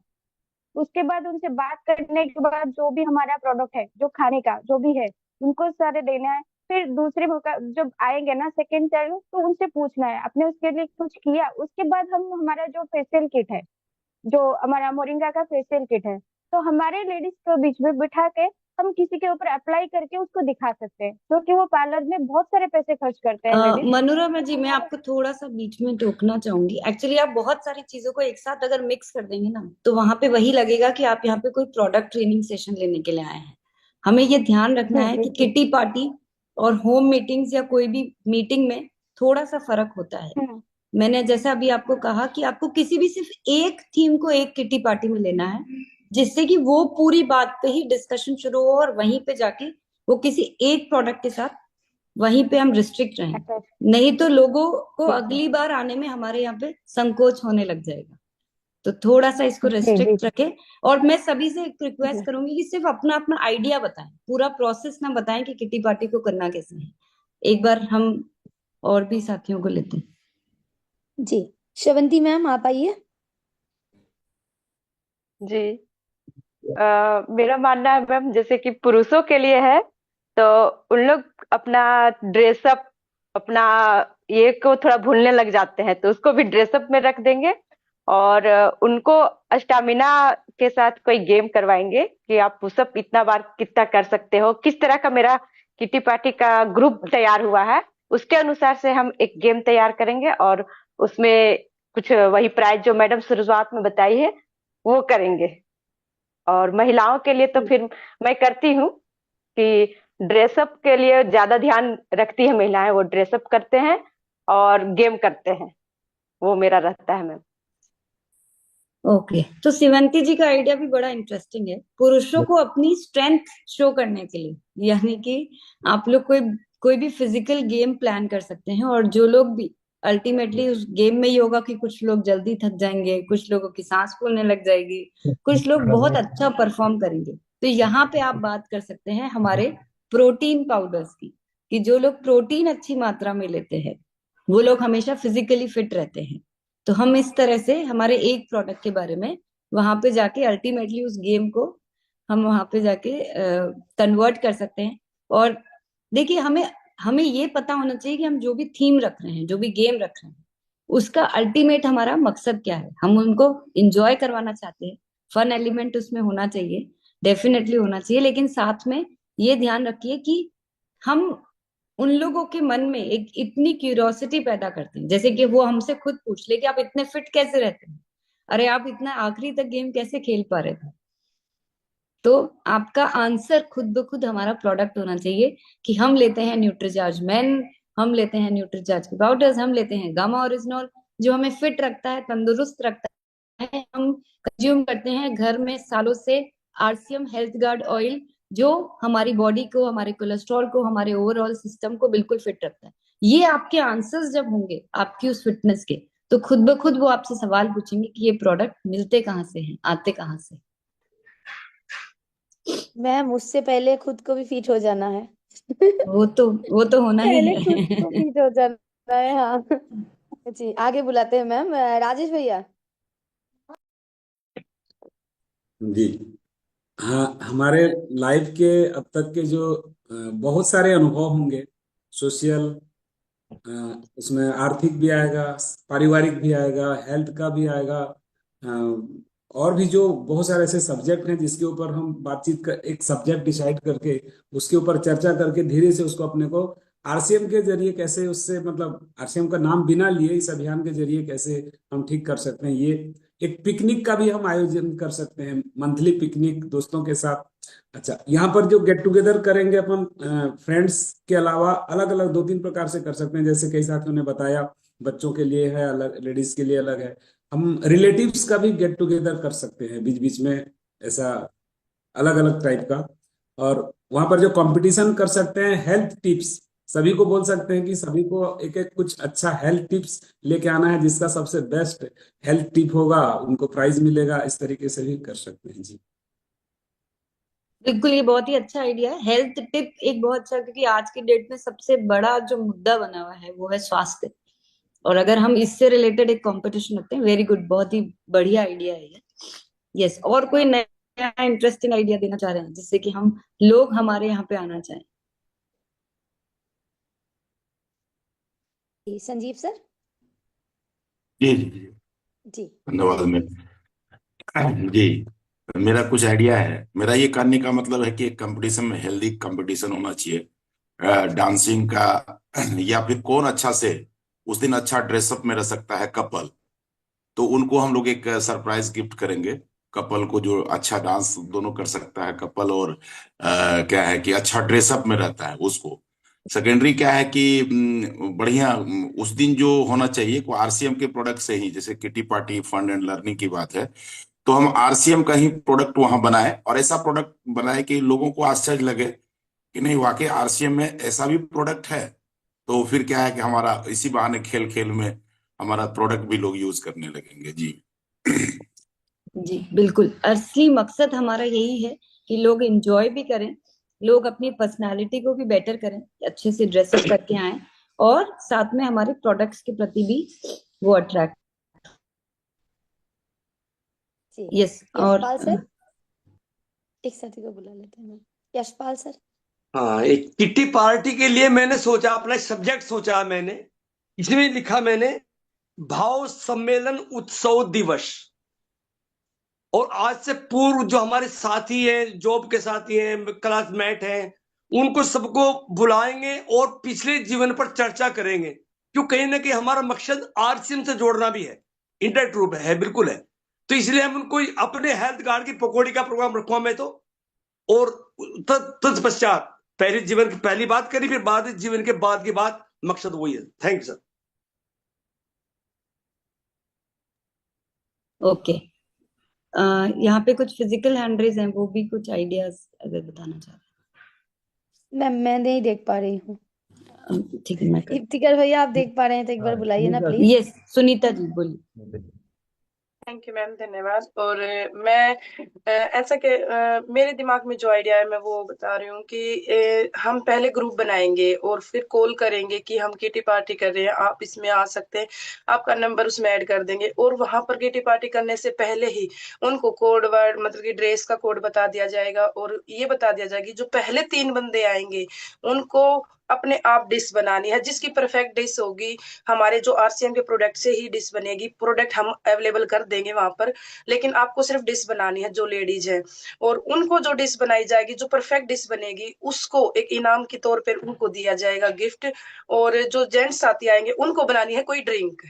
उसके बाद उनसे बात करने के बाद जो भी हमारा प्रोडक्ट है, जो खाने का जो भी है, उनको सारे देना है। फिर दूसरे मौका जब आएंगे ना सेकेंड टाइम, तो उनसे पूछना है आपने उसके लिए कुछ किया। उसके बाद हम हमारा जो फेशियल किट है, जो हमारा मोरिंगा का फेशियल किट है, तो हमारे लेडीज को बीच में बिठा के हम किसी के ऊपर अप्लाई करके उसको दिखा सकते हैं, क्योंकि वो पार्लर में बहुत सारे पैसे खर्च करते हैं लेडीज। मनोरमा जी, मैं आपको थोड़ा सा बीच में टोकना चाहूंगी। एक्चुअली आप बहुत सारी चीजों को एक साथ अगर मिक्स कर देंगे ना, तो वहां पे वही लगेगा कि आप यहाँ पे कोई प्रोडक्ट ट्रेनिंग सेशन लेने के लिए आए हैं। हमें ये ध्यान रखना है कि किटी पार्टी और होम मीटिंग्स या कोई भी मीटिंग में थोड़ा सा फर्क होता है। मैंने जैसा अभी आपको कहा कि आपको किसी भी सिर्फ एक थीम को एक किटी पार्टी में लेना है, जिससे कि वो पूरी बात पे ही डिस्कशन शुरू हो और वहीं पे जाके वो किसी एक प्रोडक्ट के साथ वहीं पे हम रिस्ट्रिक्ट रहें। नहीं तो लोगों को अगली बार आने में हमारे यहाँ पे संकोच होने लग जाएगा। तो थोड़ा सा इसको रिस्ट्रिक्ट रखें। और मैं सभी से एक रिक्वेस्ट करूंगी कि सिर्फ अपना अपना आइडिया बताएं, पूरा प्रोसेस ना बताएं कि किटी पार्टी को करना कैसे है। एक बार हम और भी साथियों को लेते हैं। जी, श्रवंती मैम आप आइए। जी, मेरा मानना है मैम, जैसे कि पुरुषों के लिए है तो उन लोग अपना ड्रेसअप, अपना ये को थोड़ा भूलने लग जाते हैं, तो उसको भी ड्रेसअप में रख देंगे। और उनको स्टामिना के साथ कोई गेम करवाएंगे कि आप पुशअप इतना बार कितना कर सकते हो, किस तरह का मेरा किटी पार्टी का ग्रुप तैयार हुआ है उसके अनुसार से हम एक गेम तैयार करेंगे। और उसमें कुछ वही प्राइज जो मैडम शुरुआत में बताई है वो करेंगे। और महिलाओं के लिए तो फिर मैं करती हूँ कि ड्रेसअप के लिए ज्यादा ध्यान रखती है महिलाएं, वो ड्रेसअप करते हैं और गेम करते हैं, वो मेरा रहता है मैम। ओके, तो शिवंती जी का आइडिया भी बड़ा इंटरेस्टिंग है, पुरुषों को अपनी स्ट्रेंथ शो करने के लिए। यानी कि आप लोग कोई कोई भी फिजिकल गेम प्लान कर सकते हैं, और जो लोग भी अल्टीमेटली उस गेम में ही होगा कि कुछ लोग जल्दी थक जाएंगे, कुछ लोगों की सांस फूलने लग जाएगी, कुछ लोग बहुत अच्छा परफॉर्म करेंगे। तो यहाँ पे आप बात कर सकते हैं हमारे प्रोटीन पाउडर्स की, कि जो लोग प्रोटीन अच्छी मात्रा में लेते हैं वो लोग हमेशा फिजिकली फिट रहते हैं। तो हम इस तरह से हमारे एक प्रोडक्ट के बारे में वहां पे जाके अल्टीमेटली उस गेम को हम वहां पे जाके कन्वर्ट कर सकते हैं। और देखिए, हमें हमें ये पता होना चाहिए कि हम जो भी थीम रख रहे हैं, जो भी गेम रख रहे हैं, उसका अल्टीमेट हमारा मकसद क्या है। हम उनको इंजॉय करवाना चाहते हैं, फन एलिमेंट उसमें होना चाहिए, डेफिनेटली होना चाहिए, लेकिन साथ में ये ध्यान रखिए कि हम उन लोगों के मन में एक इतनी क्यूरियोसिटी पैदा करते हैं, जैसे कि वो हमसे खुद पूछ ले कि आप इतने फिट कैसे रहते हैं, अरे आप इतना आखिरी तक गेम कैसे खेल पा रहे थे। तो आपका आंसर खुद ब खुद हमारा प्रोडक्ट होना चाहिए कि हम लेते हैं न्यूट्रीचार्ज मेन, हम लेते हैं न्यूट्रीचार्ज के पाउडर्स, हम लेते हैं गामा ओरिजिनॉल, जो हमें फिट रखता है, तंदुरुस्त रखता है। है, हम कंज्यूम करते हैं घर में सालों से आरसीएम हेल्थ गार्ड ऑयल, जो हमारी बॉडी को, हमारे कोलेस्ट्रॉल को, हमारे ओवरऑल सिस्टम को बिल्कुल फिट रखता है। ये आपके आंसर्स जब होंगे आपकी उस फिटनेस के, तो खुद ब खुद वो आपसे सवाल पूछेंगे कि ये प्रोडक्ट मिलते कहाँ से हैं, आते कहाँ से। मैम उससे पहले खुद को भी फिट हो जाना है। वो तो होना ही पहले खुद है। को फिट हो जाना है, हाँ। जी आगे बुलाते हैं मैम राजेश भैया। जी हाँ, हमारे लाइफ के अब तक के जो बहुत सारे अनुभव होंगे। सोशल, उसमें आर्थिक भी आएगा, पारिवारिक भी आएगा, हेल्थ का भी आएगा। और भी जो बहुत सारे ऐसे सब्जेक्ट हैं जिसके ऊपर हम बातचीत कर, एक सब्जेक्ट डिसाइड करके उसके ऊपर चर्चा करके धीरे से उसको अपने को आरसीएम के जरिए कैसे, उससे मतलब आरसीएम का नाम बिना लिए इस अभियान के जरिए कैसे हम ठीक कर सकते हैं। ये एक पिकनिक का भी हम आयोजन कर सकते हैं, मंथली पिकनिक दोस्तों के साथ। अच्छा, यहाँ पर जो गेट टुगेदर करेंगे अपन फ्रेंड्स के अलावा अलग अलग 2-3 प्रकार से कर सकते हैं। जैसे कई साथियों ने बताया, बच्चों के लिए है अलग, लेडीज के लिए अलग है। हम रिलेटिव्स का भी गेट टुगेदर कर सकते हैं बीच बीच में, ऐसा अलग अलग टाइप का। और वहां पर जो कंपटीशन कर सकते हैं, हेल्थ टिप्स, सभी को बोल सकते हैं कि सभी को एक एक कुछ अच्छा हेल्थ टिप्स लेके आना है, जिसका सबसे बेस्ट हेल्थ टिप होगा उनको प्राइज मिलेगा। इस तरीके से भी कर सकते हैं जी। बिल्कुल, ये बहुत ही अच्छा आइडिया है। हेल्थ टिप एक बहुत अच्छा, क्योंकि आज की डेट में सबसे बड़ा जो मुद्दा बना हुआ है वो है स्वास्थ्य। और अगर हम इससे रिलेटेड एक कंपटीशन रखते हैं, वेरी गुड, बहुत ही बढ़िया आइडिया है ये। यस, और कोई नया इंटरेस्टिंग आइडिया देना चाह रहे हैं जिससे कि हम लोग हमारे यहाँ पे आना चाहें? संजीव सर। जी जी जी, जी धन्यवाद। जी, मेरा कुछ आइडिया है। मेरा ये करने का मतलब है कि एक कंपटीशन में हेल्दी कंपटीशन होना चाहिए, डांसिंग का। या फिर कौन अच्छा से उस दिन अच्छा ड्रेसअप में रह सकता है कपल, तो उनको हम लोग एक सरप्राइज गिफ्ट करेंगे। कपल को जो अच्छा डांस दोनों कर सकता है कपल, और क्या है कि अच्छा ड्रेसअप में रहता है उसको। सेकेंडरी क्या है कि बढ़िया उस दिन जो होना चाहिए वो आरसीएम के प्रोडक्ट से ही, जैसे kitty party fund and learning की बात है, तो हम आरसीएम का ही प्रोडक्ट वहां बनाए, और ऐसा प्रोडक्ट बनाए कि लोगों को आश्चर्य लगे कि नहीं, वाकई आरसीएम में ऐसा भी प्रोडक्ट है। तो फिर क्या है कि हमारा इसी बहाने खेल खेल में हमारा प्रोडक्ट भी लोग यूज करने लगेंगे जी। जी बिल्कुल, असली मकसद हमारा यही है कि लोग एंजॉय भी करें, लोग अपनी पर्सनालिटी को भी बेटर करें, अच्छे से ड्रेसअप करके आए, और साथ में हमारे प्रोडक्ट्स के प्रति भी वो अट्रैक्ट। जी यस, और यशपाल सर, एक साथी को बुला लेते हैं मैम। यशपाल सर। हाँ, एक किट्टी पार्टी के लिए मैंने सोचा, अपना सब्जेक्ट सोचा मैंने, इसमें लिखा मैंने भाव सम्मेलन उत्सव दिवस। और आज से पूर्व जो हमारे साथी हैं, जॉब के साथी हैं, क्लासमेट हैं, उनको सबको बुलाएंगे और पिछले जीवन पर चर्चा करेंगे, क्यों कहीं ना कहीं हमारा मकसद आरसीएम से जोड़ना भी है, इंटरनेट रूप है, बिल्कुल है। तो इसलिए हम उनको अपने हेल्थ कार्ड की पकौड़ी का प्रोग्राम रखवा मैं तो। और तत्पश्चात पहले जीवन की पहली बात करी, फिर बाद जीवन के बाद की बात, मकसद वही है। Thank you sir. ओके, यहाँ पे कुछ फिजिकल हैंड्रेज हैं, वो भी कुछ आइडियाज अगर बताना चाह मैम मैं नहीं देख पा रही हूँ। रहे हैं। ठीक है, मैं इफ्तिकार भैया आप देख पा रहे हैं तो एक बार बुलाइए ना प्लीज। यस, सुनीता जी बोलिए। थैंक यू मैम, धन्यवाद। और मैं ऐसा कि मेरे दिमाग में जो आइडिया है मैं वो बता रही हूँ कि हम पहले ग्रुप बनाएंगे और फिर कॉल करेंगे कि हम किटी पार्टी कर रहे हैं, आप इसमें आ सकते हैं, आपका नंबर उसमें ऐड कर देंगे। और वहां पर किटी पार्टी करने से पहले ही उनको कोड वर्ड, मतलब कि ड्रेस का कोड बता दिया जाएगा, और ये बता दिया जाएगा जो पहले 3 बंदे आएंगे उनको अपने आप डिश बनानी है, जिसकी परफेक्ट डिश होगी हमारे जो आरसीएम के प्रोडक्ट से ही डिश बनेगी। प्रोडक्ट हम अवेलेबल कर देंगे वहां पर, लेकिन आपको सिर्फ डिश बनानी है जो लेडीज है। और उनको जो डिश बनाई जाएगी, जो परफेक्ट डिश बनेगी, उसको एक इनाम के तौर पर उनको दिया जाएगा गिफ्ट। और जो जेंट्स साथी आएंगे उनको बनानी है कोई ड्रिंक,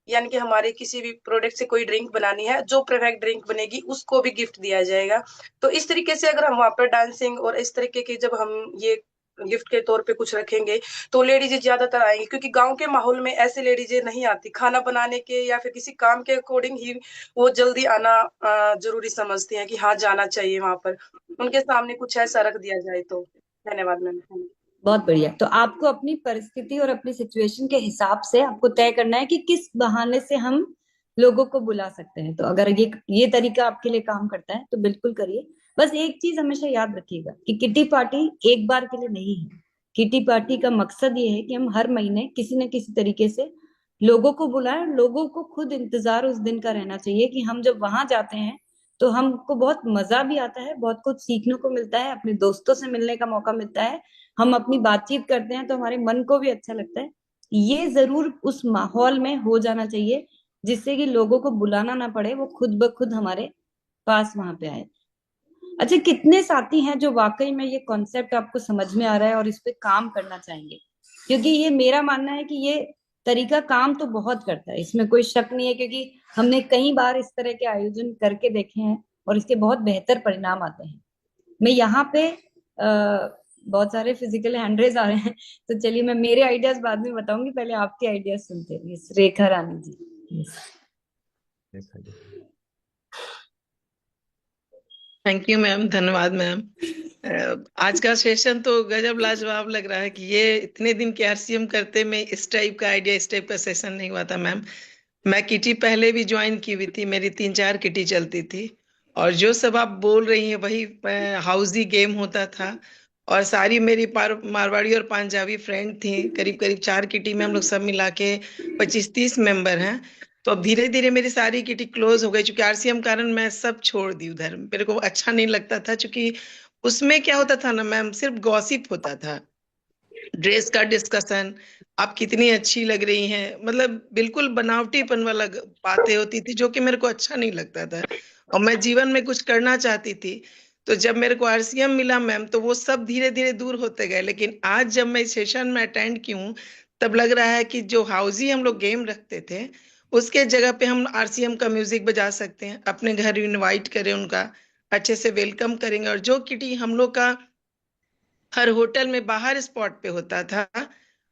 यानी कि हमारे किसी भी प्रोडक्ट से कोई ड्रिंक बनानी है, जो परफेक्ट ड्रिंक बनेगी उसको भी गिफ्ट दिया जाएगा। तो इस तरीके से अगर हम वहां पर डांसिंग और इस तरीके की जब हम ये गिफ्ट के तौर पे कुछ रखेंगे तो लेडीज ज्यादातर आएंगी, क्योंकि गांव के माहौल में ऐसे लेडीज नहीं आती, खाना बनाने के या फिर किसी काम के अकॉर्डिंग ही वो जल्दी आना जरूरी समझती हैं कि हाँ जाना चाहिए वहां पर। उनके सामने कुछ ऐसा रख दिया जाए तो। धन्यवाद मैम। बहुत बढ़िया। तो आपको अपनी परिस्थिति और अपनी सिचुएशन के हिसाब से आपको तय करना है कि किस बहाने से हम लोगों को बुला सकते हैं। तो अगर ये तरीका आपके लिए काम करता है तो बिल्कुल करिए। बस एक चीज हमेशा याद रखिएगा कि किटी पार्टी एक बार के लिए नहीं है। किटी पार्टी का मकसद ये है कि हम हर महीने किसी न किसी तरीके से लोगों को बुलाएं। लोगों को खुद इंतजार उस दिन का रहना चाहिए कि हम जब वहां जाते हैं तो हमको बहुत मजा भी आता है, बहुत कुछ सीखने को मिलता है, अपने दोस्तों से मिलने का मौका मिलता है, हम अपनी बातचीत करते हैं तो हमारे मन को भी अच्छा लगता है। ये जरूर उस माहौल में हो जाना चाहिए जिससे कि लोगों को बुलाना ना पड़े, वो खुद ब खुद हमारे पास वहां पे आए। अच्छा, कितने साथी हैं जो वाकई में ये कॉन्सेप्ट आपको समझ में आ रहा है और इस पे काम करना चाहेंगे? क्योंकि ये मेरा मानना है कि ये तरीका काम तो बहुत करता है, इसमें कोई शक नहीं है, क्योंकि हमने कई बार इस तरह के आयोजन करके देखे हैं और इसके बहुत बेहतर परिणाम आते हैं। मैं यहाँ पे बहुत सारे फिजिकल हैंड रेज आ रहे हैं, तो चलिए मैं मेरे आइडियाज बाद में बताऊंगी, पहले आपके आइडियाज सुनते हैं। Yes, Rekha Rani ji. Yes, thank you ma'am, धन्यवाद मैम। आज का सेशन तो गजब लाजवाब लग रहा है कि ये इतने दिन के आरसीएम करते में इस टाइप का आइडिया, इस टाइप का सेशन नहीं हुआ था मैम। मैं किटी पहले भी ज्वाइन की हुई थी, मेरी 3-4 किटी चलती थी, और जो सब आप बोल रही हैं वही हाउसी गेम होता था। और सारी मेरी मारवाड़ी और पंजाबी फ्रेंड थी, करीब करीब 4 किटी में हम लोग सब मिला के 25-30 मेंबर हैं। तो अब धीरे धीरे मेरी सारी किटी क्लोज हो गई, चूंकि आरसीएम कारण मैं सब छोड़ दी उधर, मेरे को अच्छा नहीं लगता था। चूंकि उसमें क्या होता था ना मैम, सिर्फ गॉसिप होता था, ड्रेस का डिस्कशन, आप कितनी अच्छी लग रही हैं, मतलब बिल्कुल बनावटीपन वाला बातें होती थी, जो कि मेरे को अच्छा नहीं लगता था। और मैं जीवन में कुछ करना चाहती थी। तो जब मेरे को आरसीएम मिला मैम, तो वो सब धीरे धीरे दूर होते गए। लेकिन आज जब मैं इस सेशन में अटेंड की हूँ, तब लग रहा है कि जो हाउसी हम लोग गेम रखते थे, उसके जगह पे हम आरसीएम का म्यूजिक बजा सकते हैं, अपने घर इनवाइट करें, उनका अच्छे से वेलकम करेंगे। और जो किटी हम लोग का हर होटल में बाहर स्पॉट पे होता था,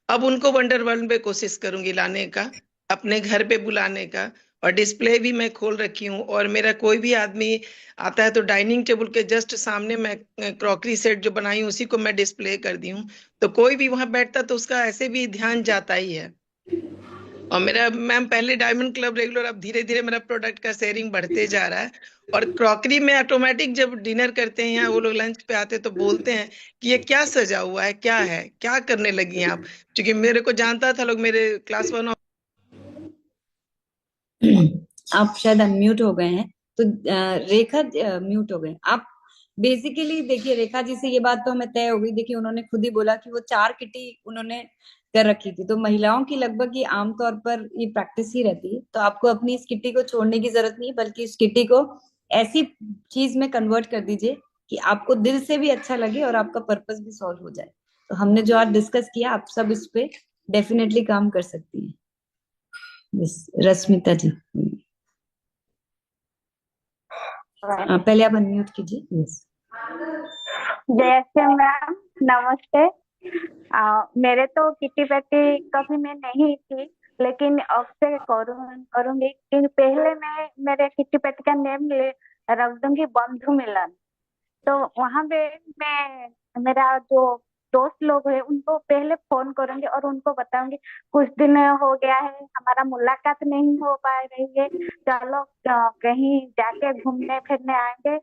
अब उनको वंडर वर्ल्ड में कोशिश करूंगी लाने का, अपने घर पे बुलाने का। और डिस्प्ले भी मैं खोल रखी हूँ, और मेरा कोई भी आदमी आता है तो डाइनिंग टेबल के जस्ट सामने मैं क्रॉकरी सेट जो बनाई हूँ उसी को मैं डिस्प्ले कर दी हूँ। तो कोई भी वहां बैठता तो उसका ऐसे भी ध्यान जाता ही है। और मेरा मैम पहले डायमंड क्लब रेगुलर, अब धीरे धीरे मेरा प्रोडक्ट का शेयरिंग बढ़ते जा रहा है। और क्रॉकरी में ऑटोमेटिक जब डिनर करते हैं या वो लोग लंच पे आते हैं तो बोलते हैं कि ये क्या सजा हुआ है, क्या है, क्या करने लगी हैं आप। क्योंकि मेरे को जानता था लोग, मेरे क्लास 1 आप शायद अनम्यूट हो गए हैं, तो रेखा म्यूट हो गए आप। बेसिकली देखिए, रेखा जी से ये बात तो हमें तय हो गई। देखिए, उन्होंने खुद ही बोला कि वो 4 किटी उन्होंने कर रखी थी, तो महिलाओं की लगभग ये आमतौर पर ये प्रैक्टिस ही रहती है। तो आपको अपनी इस किटी को छोड़ने की जरूरत नहीं है, बल्कि इस किटी को ऐसी चीज में कन्वर्ट कर दीजिए कि आपको दिल से भी अच्छा लगे और आपका पर्पस भी सॉल्व हो जाए। तो हमने जो आज डिस्कस किया, आप सब इस पे डेफिनेटली काम कर सकती हैं। यस, रश्मिता जी। पहले आप अनम्यूट कीजिए। यस, जय श्री मैम, नमस्ते। मेरे तो किटी पार्टी कभी मैं नहीं थी, लेकिन अब से करूंगी कि पहले मैं मेरे किटी पार्टी का नेम रख दूंगी बंधु मिलन। तो वहां पे मैं मेरा जो दोस्त लोग है उनको पहले फोन करूंगी और उनको बताऊंगी कुछ दिन हो गया है हमारा मुलाकात नहीं हो पा रही है, चलो कहीं जाके घूमने फिरने आएंगे।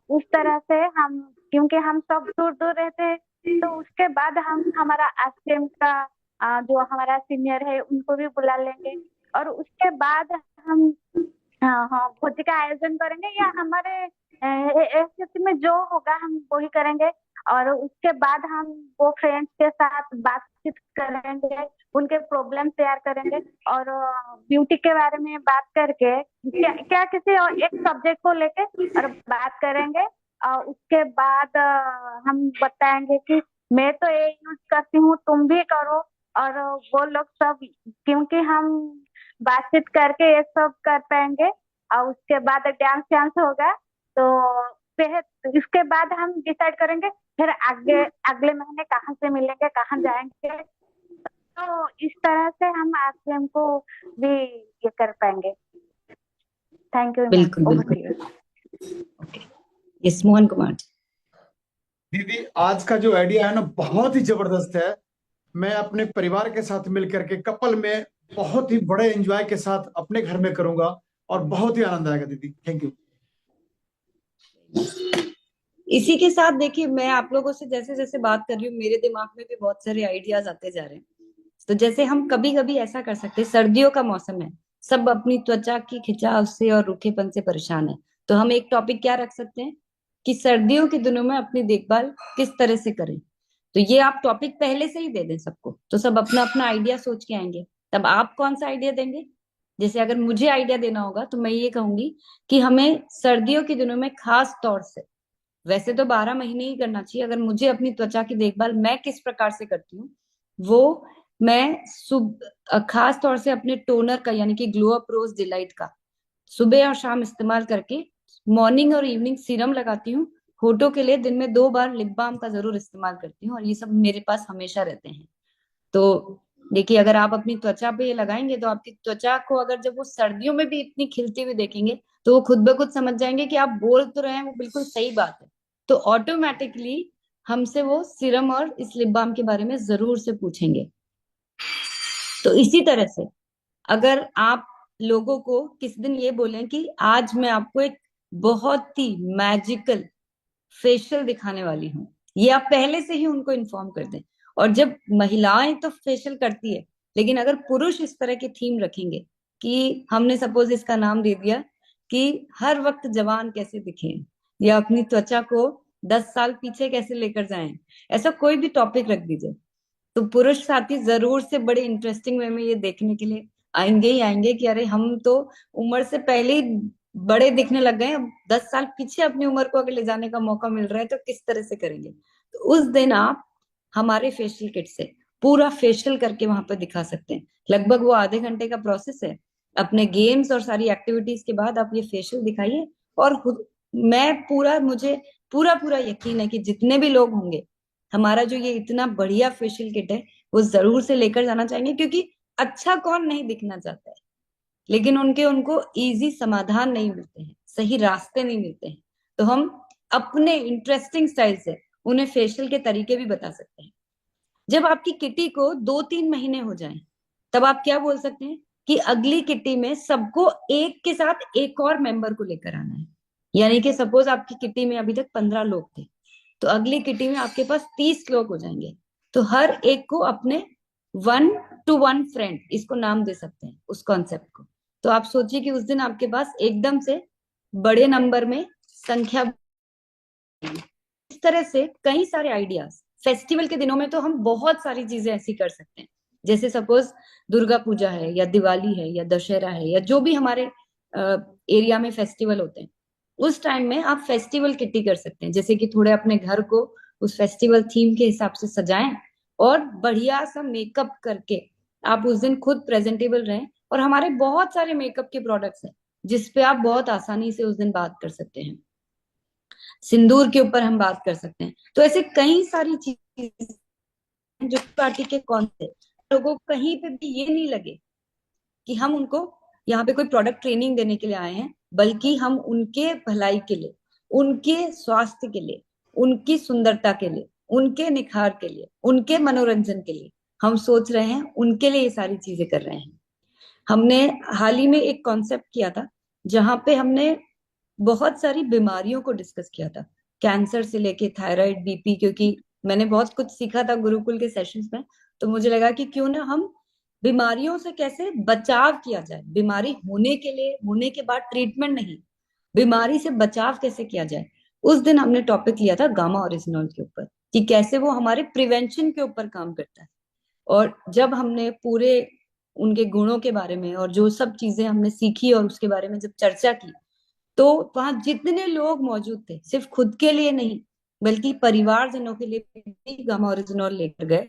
उस तरह से हम, क्योंकि हम सब दूर दूर रहते हैं, तो उसके बाद हम हमारा आश्रम का जो हमारा सीनियर है उनको भी बुला लेंगे। और उसके बाद हम हाँ हाँ भोज का आयोजन करेंगे, या हमारे स्थिति में जो होगा हम वही करेंगे। और उसके बाद हम वो फ्रेंड्स के साथ बातचीत करेंगे, उनके प्रॉब्लम शेयर करेंगे, और ब्यूटी के बारे में बात करके क्या किसी और एक सब्जेक्ट को लेके और बात करेंगे। और उसके बाद हम बताएंगे कि मैं तो ये यूज करती हूँ, तुम भी करो। और वो लोग सब, क्योंकि हम बातचीत करके ये सब कर पाएंगे, और उसके बाद डांस होगा। तो फिर इसके बाद हम डिसाइड करेंगे फिर आगे अगले महीने कहाँ से मिलेंगे, कहाँ जाएंगे। तो इस तरह से हम आरसीएम को भी ये कर पाएंगे। Thank you ma'am. बिल्कुल ओवर टू बिल्कुल। यू। यस, मोहन कुमार जी। दीदी, आज का जो आइडिया है ना बहुत ही जबरदस्त है। मैं अपने परिवार के साथ मिलकर के कपल में बहुत ही बड़े एंजॉय के साथ अपने घर में करूंगा और बहुत ही आनंद आएगा दीदी। Thank you. इसी के साथ देखिए, मैं आप लोगों से जैसे जैसे बात कर रही हूँ मेरे दिमाग में भी बहुत सारे आइडियाज आते जा रहे हैं। तो जैसे हम कभी कभी ऐसा कर सकते हैं, सर्दियों का मौसम है, सब अपनी त्वचा की खिंचाव से और रूखेपन से परेशान है, तो हम एक टॉपिक क्या रख सकते हैं कि सर्दियों के दिनों में अपनी देखभाल किस तरह से करें। तो ये आप टॉपिक पहले से ही दे दें सबको, तो सब अपना अपना आइडिया सोच के आएंगे। तब आप कौन सा आइडिया देंगे? जैसे अगर मुझे आइडिया देना होगा तो मैं ये कहूंगी कि हमें सर्दियों के दिनों में खास तौर से, वैसे तो 12 महीने ही करना चाहिए, अगर मुझे अपनी त्वचा की देखभाल मैं किस प्रकार से करती हूँ वो मैं खास तौर से अपने टोनर का यानी कि ग्लो अप रोज डिलाइट का सुबह और शाम इस्तेमाल करके मॉर्निंग और इवनिंग सीरम लगाती हूँ। होठों के लिए दिन में 2 बार लिप बाम का जरूर इस्तेमाल करती हूँ और ये सब मेरे पास हमेशा रहते हैं। तो देखिए, अगर आप अपनी त्वचा पे ये लगाएंगे तो आपकी त्वचा को अगर जब वो सर्दियों में भी इतनी खिलती हुई देखेंगे तो वो खुद ब खुद समझ जाएंगे कि आप बोल तो रहे हैं वो बिल्कुल सही बात है। तो ऑटोमेटिकली हमसे वो सीरम और इस लिप बाम के बारे में जरूर से पूछेंगे। तो इसी तरह से अगर आप लोगों को किस दिन ये बोलें कि आज मैं आपको एक बहुत ही मैजिकल फेशियल दिखाने वाली हूँ, ये आप पहले से ही उनको इन्फॉर्म कर दें। और जब महिलाएं तो फेशियल करती है, लेकिन अगर पुरुष इस तरह की थीम रखेंगे कि हमने सपोज इसका नाम दे दिया कि हर वक्त जवान कैसे दिखें या अपनी त्वचा को 10 साल पीछे कैसे लेकर जाएं, ऐसा कोई भी टॉपिक रख दीजिए, तो पुरुष साथी जरूर से बड़े इंटरेस्टिंग वे में ये देखने के लिए आएंगे ही आएंगे कि अरे हम तो उम्र से पहले ही बड़े दिखने लग गए, अब 10 साल पीछे अपनी उम्र को अगर ले जाने का मौका मिल रहा है तो किस तरह से करेंगे। तो उस दिन आप हमारे फेशियल किट से पूरा फेशियल करके वहां पर दिखा सकते हैं। लगभग वो आधे घंटे का प्रोसेस है। अपने गेम्स और सारी एक्टिविटीज के बाद आप ये फेशियल दिखाइए और मुझे पूरा पूरा यकीन है कि जितने भी लोग होंगे हमारा जो ये इतना बढ़िया फेशियल किट है वो जरूर से लेकर जाना चाहेंगे, क्योंकि अच्छा कौन नहीं दिखना चाहता है, लेकिन उनको इजी समाधान नहीं मिलते हैं, सही रास्ते नहीं मिलते हैं। तो हम अपने इंटरेस्टिंग स्टाइल से उन्हें फेशियल के तरीके भी बता सकते हैं। जब आपकी किटी को 2-3 महीने हो जाएं, तब आप क्या बोल सकते हैं कि अगली किटी में सबको एक के साथ एक और मेंबर को लेकर आना है। यानी कि सपोज आपकी किटी में अभी तक 15 लोग थे, तो अगली किटी में आपके पास 30 लोग हो जाएंगे। तो हर एक को अपने 1-to-1 फ्रेंड, इसको नाम दे सकते हैं उस कॉन्सेप्ट को। तो आप सोचिए कि उस दिन आपके पास एकदम से बड़े नंबर में संख्या। इस तरह से कई सारे आइडियाज फेस्टिवल के दिनों में तो हम बहुत सारी चीजें ऐसी कर सकते हैं। जैसे सपोज दुर्गा पूजा है या दिवाली है या दशहरा है या जो भी हमारे एरिया में फेस्टिवल होते हैं, उस टाइम में आप फेस्टिवल किट्टी कर सकते हैं। जैसे कि थोड़े अपने घर को उस फेस्टिवल थीम के हिसाब से सजाएं और बढ़िया सा मेकअप करके आप उस दिन खुद प्रेजेंटेबल रहें। और हमारे बहुत सारे मेकअप के प्रोडक्ट्स हैं जिसपे आप बहुत आसानी से उस दिन बात कर सकते हैं। सिंदूर के ऊपर हम बात कर सकते हैं। तो ऐसे कई सारी चीजें जो पार्टी के कॉन्सेप्ट लोगों को कहीं पे भी ये नहीं लगे कि हम उनको यहाँ पे कोई प्रोडक्ट ट्रेनिंग देने के लिए आए हैं, बल्कि हम उनके भलाई के लिए, उनके स्वास्थ्य के लिए, उनकी सुंदरता के लिए, उनके निखार के लिए, उनके मनोरंजन के लिए हम सोच रहे हैं, उनके लिए ये सारी चीजें कर रहे हैं। हमने हाल ही में एक कॉन्सेप्ट किया था जहां पे हमने बहुत सारी बीमारियों को डिस्कस किया था, कैंसर से लेके थायराइड, बीपी, क्योंकि मैंने बहुत कुछ सीखा था गुरुकुल के सेशंस में। तो मुझे लगा कि क्यों ना हम बीमारियों से कैसे बचाव किया जाए, बीमारी होने के लिए, होने के बाद ट्रीटमेंट नहीं, बीमारी से बचाव कैसे किया जाए। उस दिन हमने टॉपिक लिया था गामा ओरिजिनॉल के ऊपर कि कैसे वो हमारे प्रिवेंशन के ऊपर काम करता है। और जब हमने पूरे उनके गुणों के बारे में और जो सब चीजें हमने सीखी और उसके बारे में जब चर्चा की, तो वहां जितने लोग मौजूद थे सिर्फ खुद के लिए नहीं बल्कि परिवारजनों के लिए भी गामा ओरिजिनॉल लेकर गए।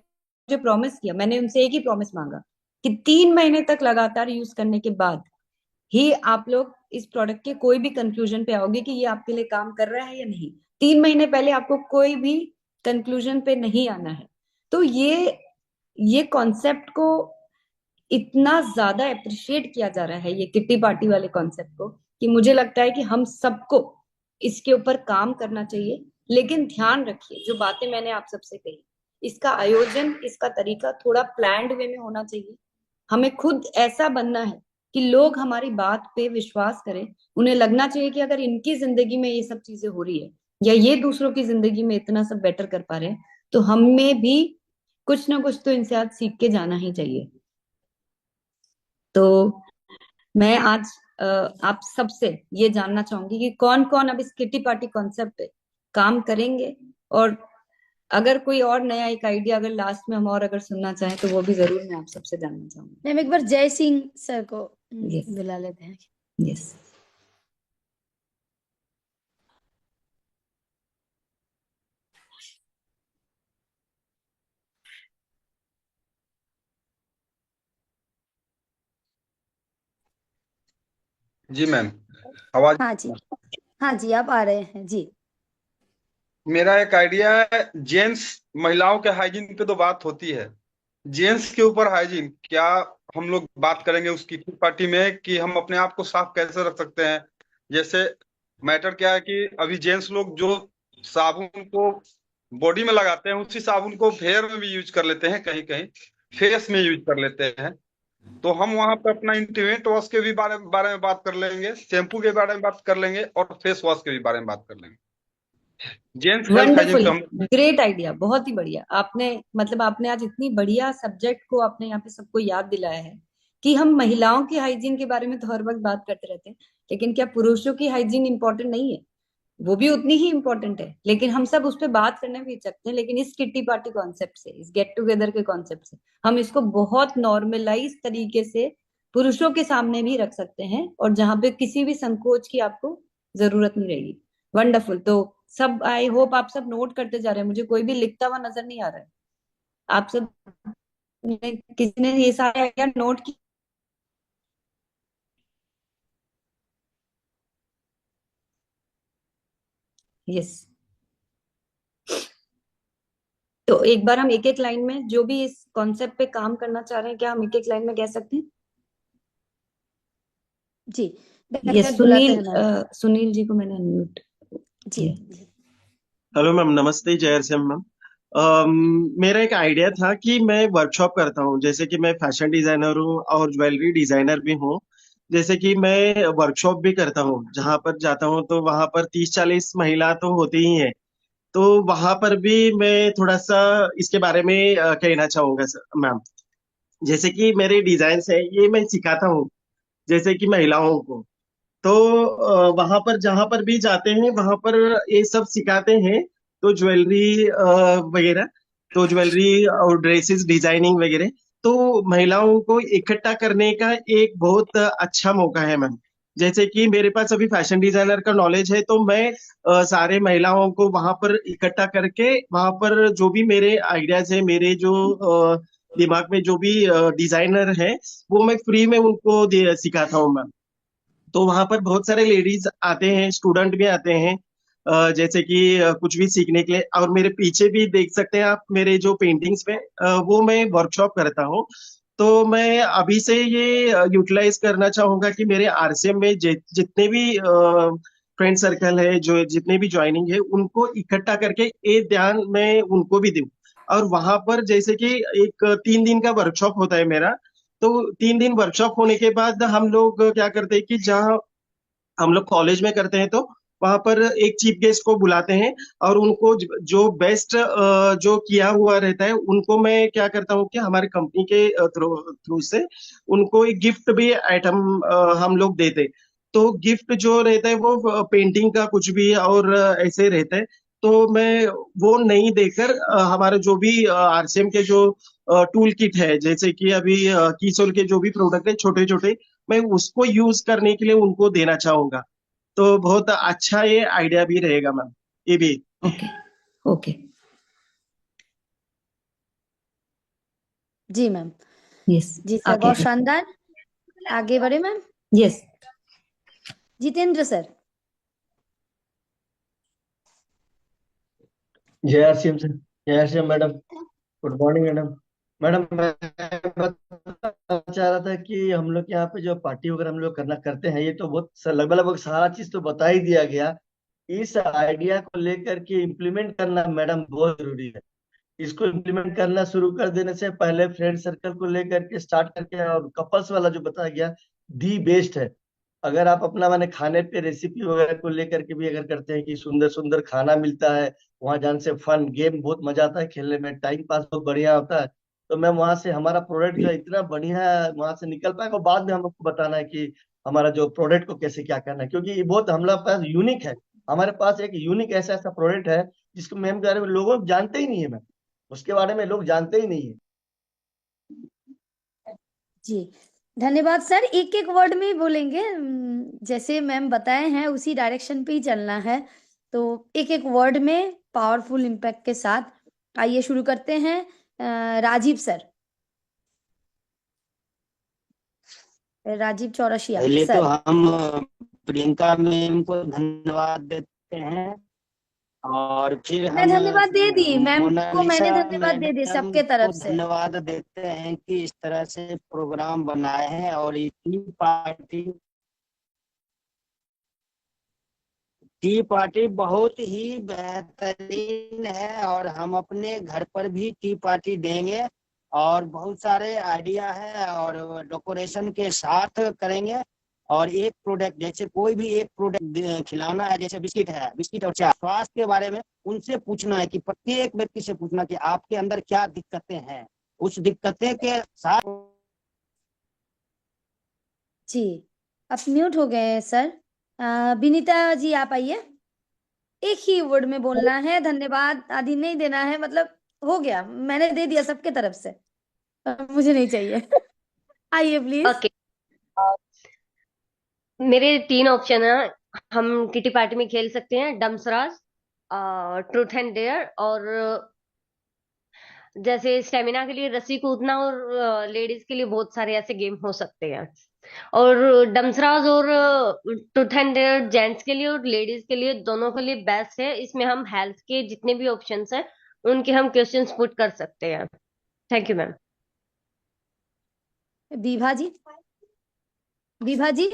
जो प्रॉमिस किया, मैंने उनसे एक ही प्रॉमिस मांगा कि 3 महीने तक लगातार यूज करने के बाद ही आप लोग इस प्रोडक्ट के कोई भी कंक्लूजन पे आओगे कि ये आपके लिए काम कर रहा है या नहीं। 3 महीने पहले आपको कोई भी कंक्लूजन पे नहीं आना है। तो ये कॉन्सेप्ट को इतना ज्यादा अप्रिशिएट किया जा रहा है, ये किट्टी पार्टी वाले कॉन्सेप्ट को, कि मुझे लगता है कि हम सबको इसके ऊपर काम करना चाहिए। लेकिन ध्यान रखिए, जो बातें मैंने आप सबसे कही, इसका आयोजन, इसका तरीका थोड़ा प्लान्ड वे में होना चाहिए। हमें खुद ऐसा बनना है कि लोग हमारी बात पे विश्वास करें। उन्हें लगना चाहिए कि अगर इनकी जिंदगी में ये सब चीजें हो रही है, या ये दूसरों की जिंदगी में इतना सब बेटर कर पा रहे हैं, तो हमें भी कुछ ना कुछ तो इनसे आज सीख के जाना ही चाहिए। तो मैं आज आप सबसे ये जानना चाहूंगी कि कौन कौन अब इस किटी पार्टी कॉन्सेप्ट पे काम करेंगे, और अगर कोई और नया एक आइडिया अगर लास्ट में हम और अगर सुनना चाहें तो वो भी जरूर मैं आप सबसे जानना चाहूंगी। मैम एक बार जय सिंह सर को Yes. बुला लेते हैं। यस। जी मैम, आवाज। हाँ जी, हाँ जी, आप आ रहे हैं जी। मेरा एक आइडिया है, जेंट्स महिलाओं के हाइजीन पे तो बात होती है, जेंट्स के ऊपर हाइजीन क्या हम लोग बात करेंगे उस किटी पार्टी में, कि हम अपने आप को साफ कैसे रख सकते हैं। जैसे मैटर क्या है कि अभी जेंट्स लोग जो साबुन को बॉडी में लगाते हैं, उसी साबुन को हेयर में भी यूज कर लेते हैं, कहीं कहीं फेस में यूज कर लेते हैं। तो हम वहां पर अपना इंटीमेट वॉश के भी बारे में बात कर लेंगे, शैम्पू के बारे में बात कर लेंगे, और फेस वॉश के भी बारे में बात कर लेंगे। जेंट्स हेल्थ हाइजीन वंडरफुल, पे हम। ग्रेट आइडिया, बहुत ही बढ़िया। आपने मतलब आपने आज इतनी बढ़िया सब्जेक्ट को आपने यहाँ पे सबको याद दिलाया है कि हम महिलाओं की हाइजीन के बारे में तो हर वक्त बात करते रहते हैं, लेकिन क्या पुरुषों की हाइजीन इंपॉर्टेंट नहीं है? वो भी उतनी ही इंपॉर्टेंट है, लेकिन हम सब उस पर बात करने भी सकते हैं। लेकिन इस किट्टी पार्टी कॉन्सेप्ट से, इस गेट टुगेदर के कॉन्सेप्ट से हम इसको बहुत नॉर्मलाइज तरीके से पुरुषों के सामने भी रख सकते हैं, और जहां पे किसी भी संकोच की आपको जरूरत नहीं रहेगी। वंडरफुल। तो सब, आई होप आप सब नोट करते जा रहे हैं, मुझे कोई भी लिखता हुआ नजर नहीं आ रहा है। आप सब किसी ने ये सारे आइडिया नोट की? यस। तो एक बार हम एक एक लाइन में जो भी इस कॉन्सेप्ट पे काम करना चाह रहे हैं, क्या हम एक एक लाइन में कह सकते हैं? जी, यस। डॉक्टर बुलाते सुनील, हैं मैम। सुनील जी को मैंने अनम्यूट जी किया। जी। हेलो मैम, नमस्ते, जय श्याम मैम। मेरा एक आइडिया था कि मैं वर्कशॉप करता हूँ, जैसे कि मैं फैशन डिजाइनर हूँ और ज्वेलरी डिजाइनर भी हूँ। जैसे कि मैं वर्कशॉप भी करता हूँ, जहाँ पर जाता हूँ तो वहाँ पर 30-40 महिला तो होती ही है। तो वहाँ पर भी मैं थोड़ा सा इसके बारे में कहना चाहूंगा मैम। जैसे कि मेरे डिजाइन है, ये मैं सिखाता हूँ जैसे कि महिलाओं को। तो वहां पर जहां पर भी जाते हैं वहां पर ये सब सिखाते हैं। तो ज्वेलरी वगैरह, तो ज्वेलरी और ड्रेसेस डिजाइनिंग वगैरह, तो महिलाओं को इकट्ठा करने का एक बहुत अच्छा मौका है मैम। जैसे कि मेरे पास अभी फैशन डिजाइनर का नॉलेज है, तो मैं सारे महिलाओं को वहां पर इकट्ठा करके वहां पर जो भी मेरे आइडियाज है, मेरे जो दिमाग में जो भी डिजाइनर है, वो मैं फ्री में उनको सिखाता हूँ मैम। तो वहां पर बहुत सारे लेडीज आते हैं, स्टूडेंट भी आते हैं, जैसे कि कुछ भी सीखने के लिए। और मेरे पीछे भी देख सकते हैं आप, मेरे जो पेंटिंग्स में वो मैं वर्कशॉप करता हूँ। तो मैं अभी से ये यूटिलाइज करना चाहूंगा कि मेरे आरसीएम में जितने भी फ्रेंड सर्कल है, जो जितने भी ज्वाइनिंग है, उनको इकट्ठा करके ये ध्यान मैं उनको भी दूं। और वहां पर जैसे कि एक 3 दिन का वर्कशॉप होता है मेरा। तो 3 दिन वर्कशॉप होने के बाद हम लोग क्या करते हैं कि जहाँ हम लोग कॉलेज में करते हैं, तो वहां पर एक चीफ गेस्ट को बुलाते हैं, और उनको जो बेस्ट जो किया हुआ रहता है, उनको मैं क्या करता हूँ कि हमारी कंपनी के थ्रू थ्रू से उनको एक गिफ्ट भी आइटम हम लोग देते हैं। तो गिफ्ट जो रहता है वो पेंटिंग का कुछ भी और ऐसे रहता है। तो मैं वो नहीं देकर हमारे जो भी आरसीएम के जो टूल किट है, जैसे कि अभी कीसोल के जो भी प्रोडक्ट है छोटे छोटे, मैं उसको यूज करने के लिए उनको देना चाहूंगा। तो बहुत अच्छा ये आइडिया भी रहेगा मैम, ये भी। Okay okay. जी मैम। यस। जी सर, बहुत शानदार। आगे बढ़े मैम। यस। जितेंद्र सर। जय आर सी एम सर, जय R C M madam, good morning madam. Madam मैं बताना चाह रहा था कि हम लोग यहाँ पे जो पार्टी वगैरह हम लोग करते हैं, ये तो बहुत लगभग लगभग सारा चीज तो बता ही दिया गया। इस आइडिया को लेकर के इम्प्लीमेंट करना मैडम बहुत जरूरी है। इसको इम्प्लीमेंट करना शुरू कर देने से पहले फ्रेंड सर्कल को लेकर के स्टार्ट करके, और कपल्स वाला जो बताया गया दी बेस्ट है। अगर आप अपना माने खाने पे रेसिपी वगैरह को लेकर के भी अगर करते हैं कि सुंदर सुंदर खाना मिलता है, वहां जाने से फन गेम बहुत मजा आता है खेलने में, टाइम पास बहुत बढ़िया होता है। तो मैम वहां से हमारा प्रोडक्ट जो है इतना बढ़िया वहां से निकल पाएगा, और बाद में हम लोग को बताना है कि हमारा जो प्रोडक्ट को कैसे क्या करना है, क्योंकि ये बहुत हम लोग पास यूनिक है। हमारे पास एक यूनिक ऐसा ऐसा प्रोडक्ट है जिसको मैम के बारे में लोग जानते ही नहीं है मैम, उसके बारे में लोग जानते ही नहीं है। जी धन्यवाद सर। एक एक वर्ड में ही बोलेंगे, जैसे मैम बताए हैं उसी डायरेक्शन पे ही चलना है, तो एक एक वर्ड में पावरफुल इम्पैक्ट के साथ। आइए शुरू करते हैं। राजीव सर, राजीव चौरसिया पहले तो सर। हम प्रियंका मैम को धन्यवाद देते हैं, और फिर मैं हम धन्यवाद दे दी मैम को, मैंने मोनालिसा धन्यवाद दे दी मैडम सबके को तरफ से। धन्यवाद देते हैं कि इस तरह से प्रोग्राम बनाए हैं, और ये टी पार्टी बहुत ही बेहतरीन है, और हम अपने घर पर भी टी पार्टी देंगे, और बहुत सारे आइडिया है, और डेकोरेशन के साथ करेंगे। और एक प्रोडक्ट, जैसे कोई भी एक प्रोडक्ट खिलाना है, जैसे बिस्किट है, बिस्किट और चाय, स्वास्थ्य के बारे में उनसे पूछना है कि प्रत्येक व्यक्ति से पूछना कि आपके अंदर क्या दिक्कतें हैं, उस दिक्कतें के साथ। जी आप म्यूट हो गए हैं सर। विनीता जी आप आइए। एक ही वर्ड में बोलना है, धन्यवाद आदि नहीं देना है, मतलब हो गया, मैंने दे दिया सबके तरफ से, मुझे नहीं चाहिए। आइए प्लीज। ओके, मेरे 3 ऑप्शन है। हम किटी पार्टी में खेल सकते हैं डमसराज, ट्रूथ एंड डेयर, और जैसे स्टेमिना के लिए रस्सी कूदना, और लेडीज के लिए बहुत सारे ऐसे गेम हो सकते हैं। और डमसराज और ट्रूथ एंड डेयर जेंट्स के लिए और लेडीज के लिए, दोनों के लिए बेस्ट है। इसमें हम हेल्थ के जितने भी ऑप्शंस हैं उनके हम क्वेश्चंस पुट कर सकते हैं। Thank you ma'am. Vibha ji, Vibha ji.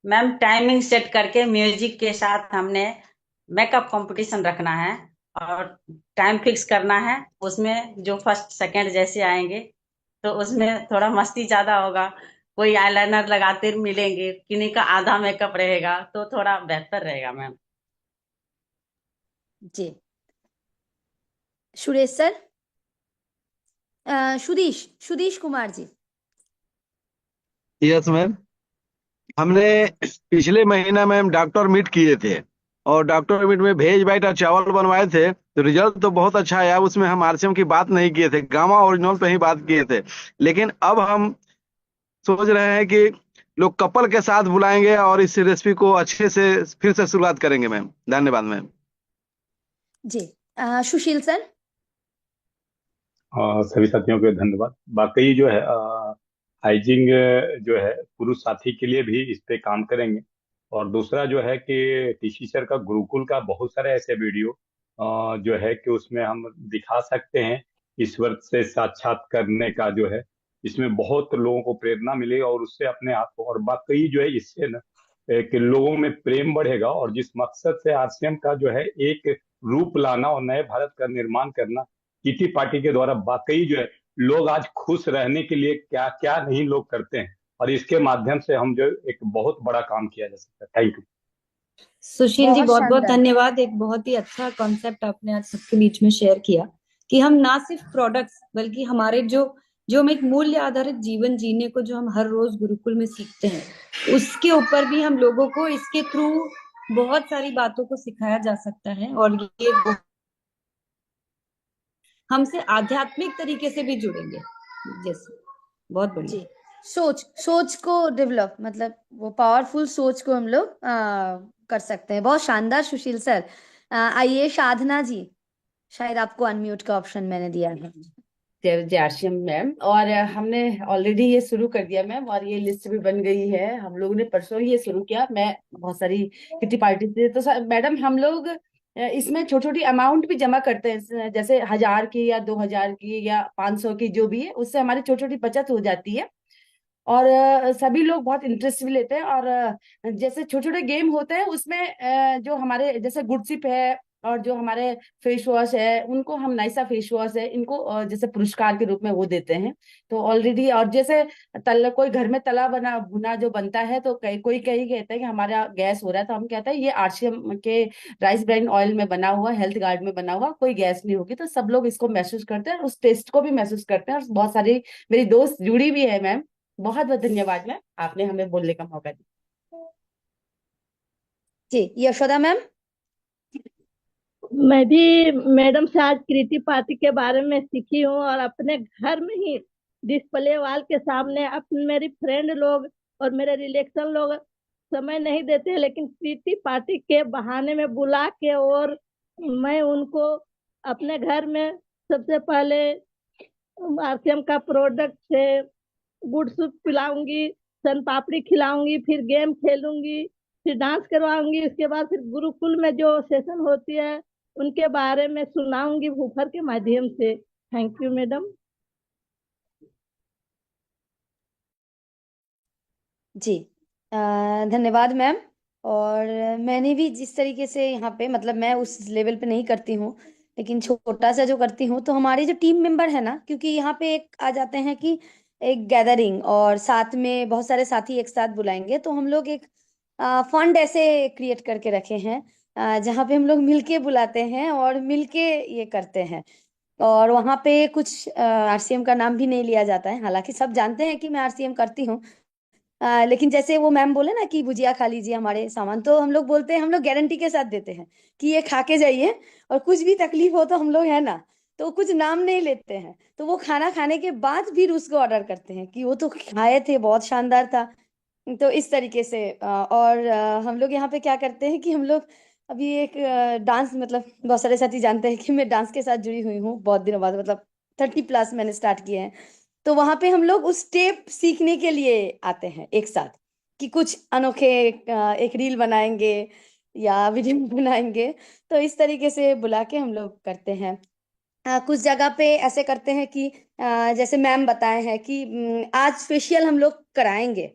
Ma'am timing set करके म्यूजिक के साथ हमने मेकअप कंपटीशन रखना है, और टाइम फिक्स करना है। उसमें जो फर्स्ट सेकंड जैसे आएंगे तो उसमें थोड़ा मस्ती ज्यादा होगा। कोई आईलाइनर लगाते मिलेंगे, किन्हीं का आधा मेकअप रहेगा, तो थोड़ा बेहतर रहेगा मैम। जी Suresh sir. Sudish Kumar ji. Yes ma'am, हमने पिछले महीना मैम डॉक्टर मीट किए थे, और डॉक्टर मीट में वेज बाइट और चावल बनवाए थे, तो रिजल्ट तो बहुत अच्छा आया। उसमें हम आरसीएम की बात नहीं किए थे, गामा ओरिजिनल पे ही बात किए थे। लेकिन अब हम सोच रहे हैं कि लोग कपल के साथ बुलाएंगे और इस रेसिपी को अच्छे से फिर से शुरुआत करेंगे मैम। धन्यवाद मैम। जी सुशील सर। सभी साथियों को धन्यवाद। वाकई जो है हाइजिंग जो है पुरुष साथी के लिए भी इस पे काम करेंगे। और दूसरा जो है कि टीसी सर का गुरुकुल का बहुत सारे ऐसे वीडियो जो है कि उसमें हम दिखा सकते हैं ईश्वर से साक्षात करने का, जो है इसमें बहुत लोगों को प्रेरणा मिलेगी, और उससे अपने आप को, और वाकई जो है इससे न कि लोगों में प्रेम बढ़ेगा। और जिस मकसद से आरसीएम का जो है एक रूप लाना और नए भारत का निर्माण करना किटी पार्टी के द्वारा, वाकई जो है लोग आज खुश रहने के लिए क्या क्या नहीं लोग करते हैं, और इसके माध्यम से हम जो एक बहुत बड़ा काम किया जा सकता है। थैंक यू सुशील जी, बहुत बहुत बहुत शानदार। धन्यवाद। एक बहुत ही अच्छा कॉन्सेप्ट आपने आज सबके बीच में शेयर किया कि हम ना सिर्फ प्रोडक्ट्स, बल्कि हमारे जो हम एक मूल्य आधारित जीवन जीने को जो हम हर रोज गुरुकुल में सीखते हैं, उसके ऊपर भी हम लोगों को इसके थ्रू बहुत सारी बातों को सिखाया जा सकता है। और ये हमसे आध्यात्मिक तरीके से भी जुड़ेंगे। जैसे बहुत बढ़िया। जी सोच को डेवलप, मतलब वो पावरफुल सोच को हम लोग कर सकते हैं। बहुत शानदार सुशील सर। आइए साधना जी, शायद आपको अनम्यूट का ऑप्शन मैंने दिया है। जयाश्रम मैम। और हमने ऑलरेडी ये शुरू कर दिया मैम, और ये लिस्ट भी बन गई है। हम लोगों ने परसों ही ये शुरू किया। मैं बहुत सारी किटी पार्टी से तो मैडम हम लोग इसमें छोटी छोटी अमाउंट भी जमा करते हैं, जैसे 1000 की या 2000 की या 500 की, जो भी है, उससे हमारी छोटी छोटी बचत हो जाती है। और सभी लोग बहुत इंटरेस्ट भी लेते हैं। और जैसे छोटे छोटे गेम होते हैं उसमें जो हमारे जैसे गुडसिप है और जो हमारे फेस वॉश है, उनको हम नाइसा फेस वॉश है, इनको जैसे पुरस्कार के रूप में वो देते हैं। तो ऑलरेडी, और जैसे कोई घर में तला बना भुना जो बनता है, तो कोई कहीं कहता है कि हमारा गैस हो रहा है, तो हम कहते हैं ये आरसीएम के राइस ब्राइन ऑयल में बना हुआ, हेल्थ गार्ड में बना हुआ, कोई गैस नहीं होगी। तो सब लोग इसको महसूस करते हैं, उस टेस्ट को भी महसूस करते हैं। और बहुत सारी मेरी दोस्त जुड़ी भी है मैम। बहुत बहुत धन्यवाद मैम, आपने हमें बोलने का मौका दिया। जी यशोदा मैम। मैं भी मैडम से आज कृति पार्टी के बारे में सीखी हूँ, और अपने घर में ही डिस्प्ले वाल के सामने अपने मेरी फ्रेंड लोग और मेरे रिलेशन लोग समय नहीं देते, लेकिन कृति पार्टी के बहाने में बुला के, और मैं उनको अपने घर में सबसे पहले आरसीएम का प्रोडक्ट से गुड़ सूप पिलाऊंगी, सन पापड़ी खिलाऊंगी, फिर गेम खेलूंगी, फिर डांस करवाऊंगी। उसके बाद फिर गुरुकुल में जो सेशन होती है उनके बारे में सुनाऊंगी वूफर के माध्यम से। Thank you madam. जी धन्यवाद मैम। और मैंने भी जिस तरीके से यहाँ पे, मतलब मैं उस लेवल पे नहीं करती हूँ, लेकिन छोटा सा जो करती हूँ, तो हमारे जो टीम मेंबर है ना, क्योंकि यहाँ पे एक आ जाते हैं कि एक गैदरिंग, और साथ में बहुत सारे साथी एक साथ बुलाएंगे, तो हम लोग एक फंड ऐसे क्रिएट करके रखे हैं जहाँ पे हम लोग मिलके बुलाते हैं और मिलके ये करते हैं। और वहाँ पे कुछ आरसीएम का नाम भी नहीं लिया जाता है, हालांकि सब जानते हैं कि मैं आरसीएम करती हूँ। लेकिन जैसे वो मैम बोले ना कि भुजिया खा लीजिए हमारे सामान, तो हम लोग बोलते हैं, हम लोग गारंटी के साथ देते हैं कि ये खा के जाइए, और कुछ भी तकलीफ हो तो हम लोग है ना, तो कुछ नाम नहीं लेते हैं। तो वो खाना खाने के बाद फिर उसको ऑर्डर करते हैं कि वो तो खाए थे, बहुत शानदार था। तो इस तरीके से और हम लोग यहाँ पे क्या करते हैं कि हम लोग अभी एक डांस, मतलब बहुत सारे साथी जानते हैं कि मैं डांस के साथ जुड़ी हुई हूँ बहुत दिनों बाद, मतलब 30+ मैंने स्टार्ट किए हैं। तो वहां पे हम लोग उस स्टेप सीखने के लिए आते हैं एक साथ, कि कुछ अनोखे एक रील बनाएंगे या वीडियो बनाएंगे। तो इस तरीके से बुला के हम लोग करते हैं। कुछ जगह पे ऐसे करते हैं कि जैसे मैम बताए हैं कि आज फेशियल हम लोग कराएंगे,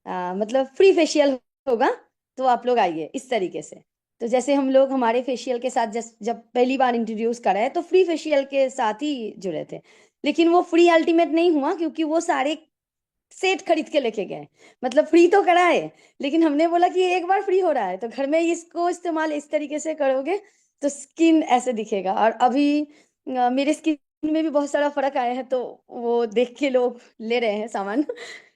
मतलब फ्री फेशियल होगा, तो आप लोग आइए, इस तरीके से। तो जैसे हम लोग हमारे फेशियल के साथ जब पहली बार इंट्रोड्यूस कराए, तो फ्री फेशियल के साथ ही जुड़े थे, लेकिन वो फ्री अल्टीमेट नहीं हुआ, क्योंकि वो सारे सेट खरीद के लेके गए। मतलब फ्री तो कराए, लेकिन हमने बोला कि एक बार फ्री हो रहा है तो घर में इसको इस्तेमाल इस तरीके से करोगे तो स्किन ऐसे दिखेगा। और अभी मेरे स्किन में भी बहुत सारा फर्क आया है, तो वो देख के लोग ले रहे हैं सामान।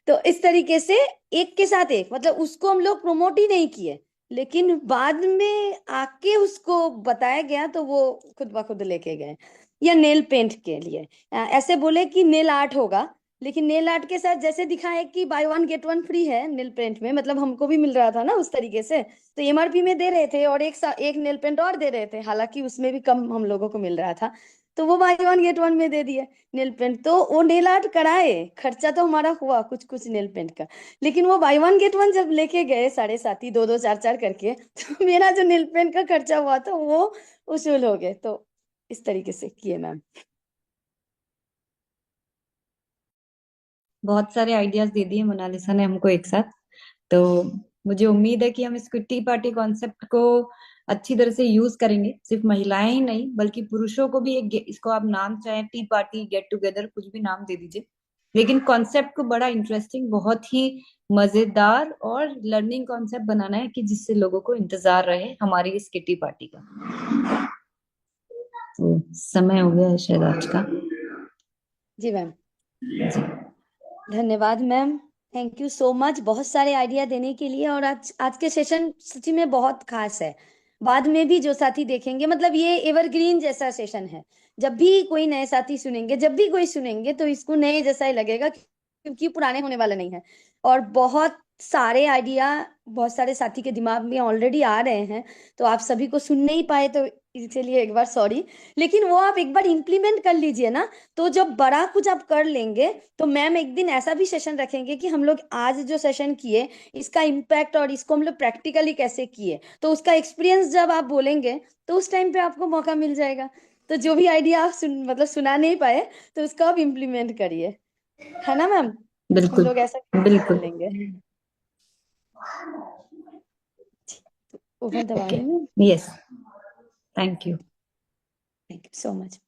तो इस तरीके से एक के साथ एक, मतलब उसको हम लोग प्रमोट ही नहीं किए, लेकिन बाद में आके उसको बताया गया तो वो खुद ब खुद लेके गए। या नेल पेंट के लिए ऐसे बोले कि नेल आर्ट होगा, लेकिन नेल आर्ट के साथ जैसे दिखा है कि बाय 1 गेट 1 फ्री है नेल पेंट में, मतलब हमको भी मिल रहा था ना उस तरीके से, तो एमआरपी में दे रहे थे, और एक नेल पेंट और दे रहे थे, हालांकि उसमें भी कम हम लोगों को मिल रहा था, तो वो बाय 1 गेट 1 में दे दिए नेल पेंट। तो वो नेल आर्ट कराए, खर्चा तो हमारा हुआ कुछ कुछ नेल पेंट का, लेकिन वो बाय 1 गेट 1 जब लेके गए सारे साथी 2 2 4 4 करके, तो मेरा जो नेल पेंट का खर्चा हुआ था वो वसूल हो गए। तो इस तरीके से किए मैम। बहुत सारे आइडियाज दे दिए मोनालिसा ने हमको एक साथ। तो मुझे उम्मीद है कि हम इस किट्टी पार्टी कॉन्सेप्ट को अच्छी तरह से यूज करेंगे, सिर्फ महिलाएं ही नहीं बल्कि पुरुषों को भी। एक इसको आप नाम चाहे टी पार्टी, गेट टुगेदर, कुछ भी नाम दे दीजिए, लेकिन कॉन्सेप्ट को बड़ा इंटरेस्टिंग, बहुत ही मजेदार और लर्निंग कॉन्सेप्ट बनाना है कि जिससे लोगों को इंतजार रहे हमारी इस किट्टी पार्टी का। तो समय हो गया है शायद आज का। जी मैम, धन्यवाद ma'am, thank you so much बहुत सारे आइडिया देने के लिए। और आज के सेशन सच्ची में बहुत खास है। बाद में भी जो साथी देखेंगे, मतलब ये एवरग्रीन जैसा सेशन है, जब भी कोई नए साथी सुनेंगे, जब भी कोई सुनेंगे तो इसको नए जैसा ही लगेगा, क्योंकि पुराने होने वाला नहीं है। और बहुत सारे आइडिया बहुत सारे साथी के दिमाग में ऑलरेडी आ रहे हैं, तो आप सभी को सुन नहीं पाए तो इसलिए एक बार सॉरी, लेकिन वो आप एक बार इम्प्लीमेंट कर लीजिए ना, तो जब बड़ा कुछ आप कर लेंगे तो मैम एक दिन ऐसा भी सेशन रखेंगे कि हम लोग आज जो सेशन किए इसका इम्पैक्ट और इसको हम लोग प्रैक्टिकली कैसे किए, तो उसका एक्सपीरियंस जब आप बोलेंगे तो उस टाइम पे आपको मौका मिल जाएगा। तो जो भी आइडिया आप मतलब सुना नहीं पाए तो उसको आप इम्प्लीमेंट करिए, है ना मैम? हम बिल्कुल लोग ऐसा कर बिल्कुल। लेंगे। ओवर दबा ओके, दें ma'am. Yes, thank you. Thank you so much.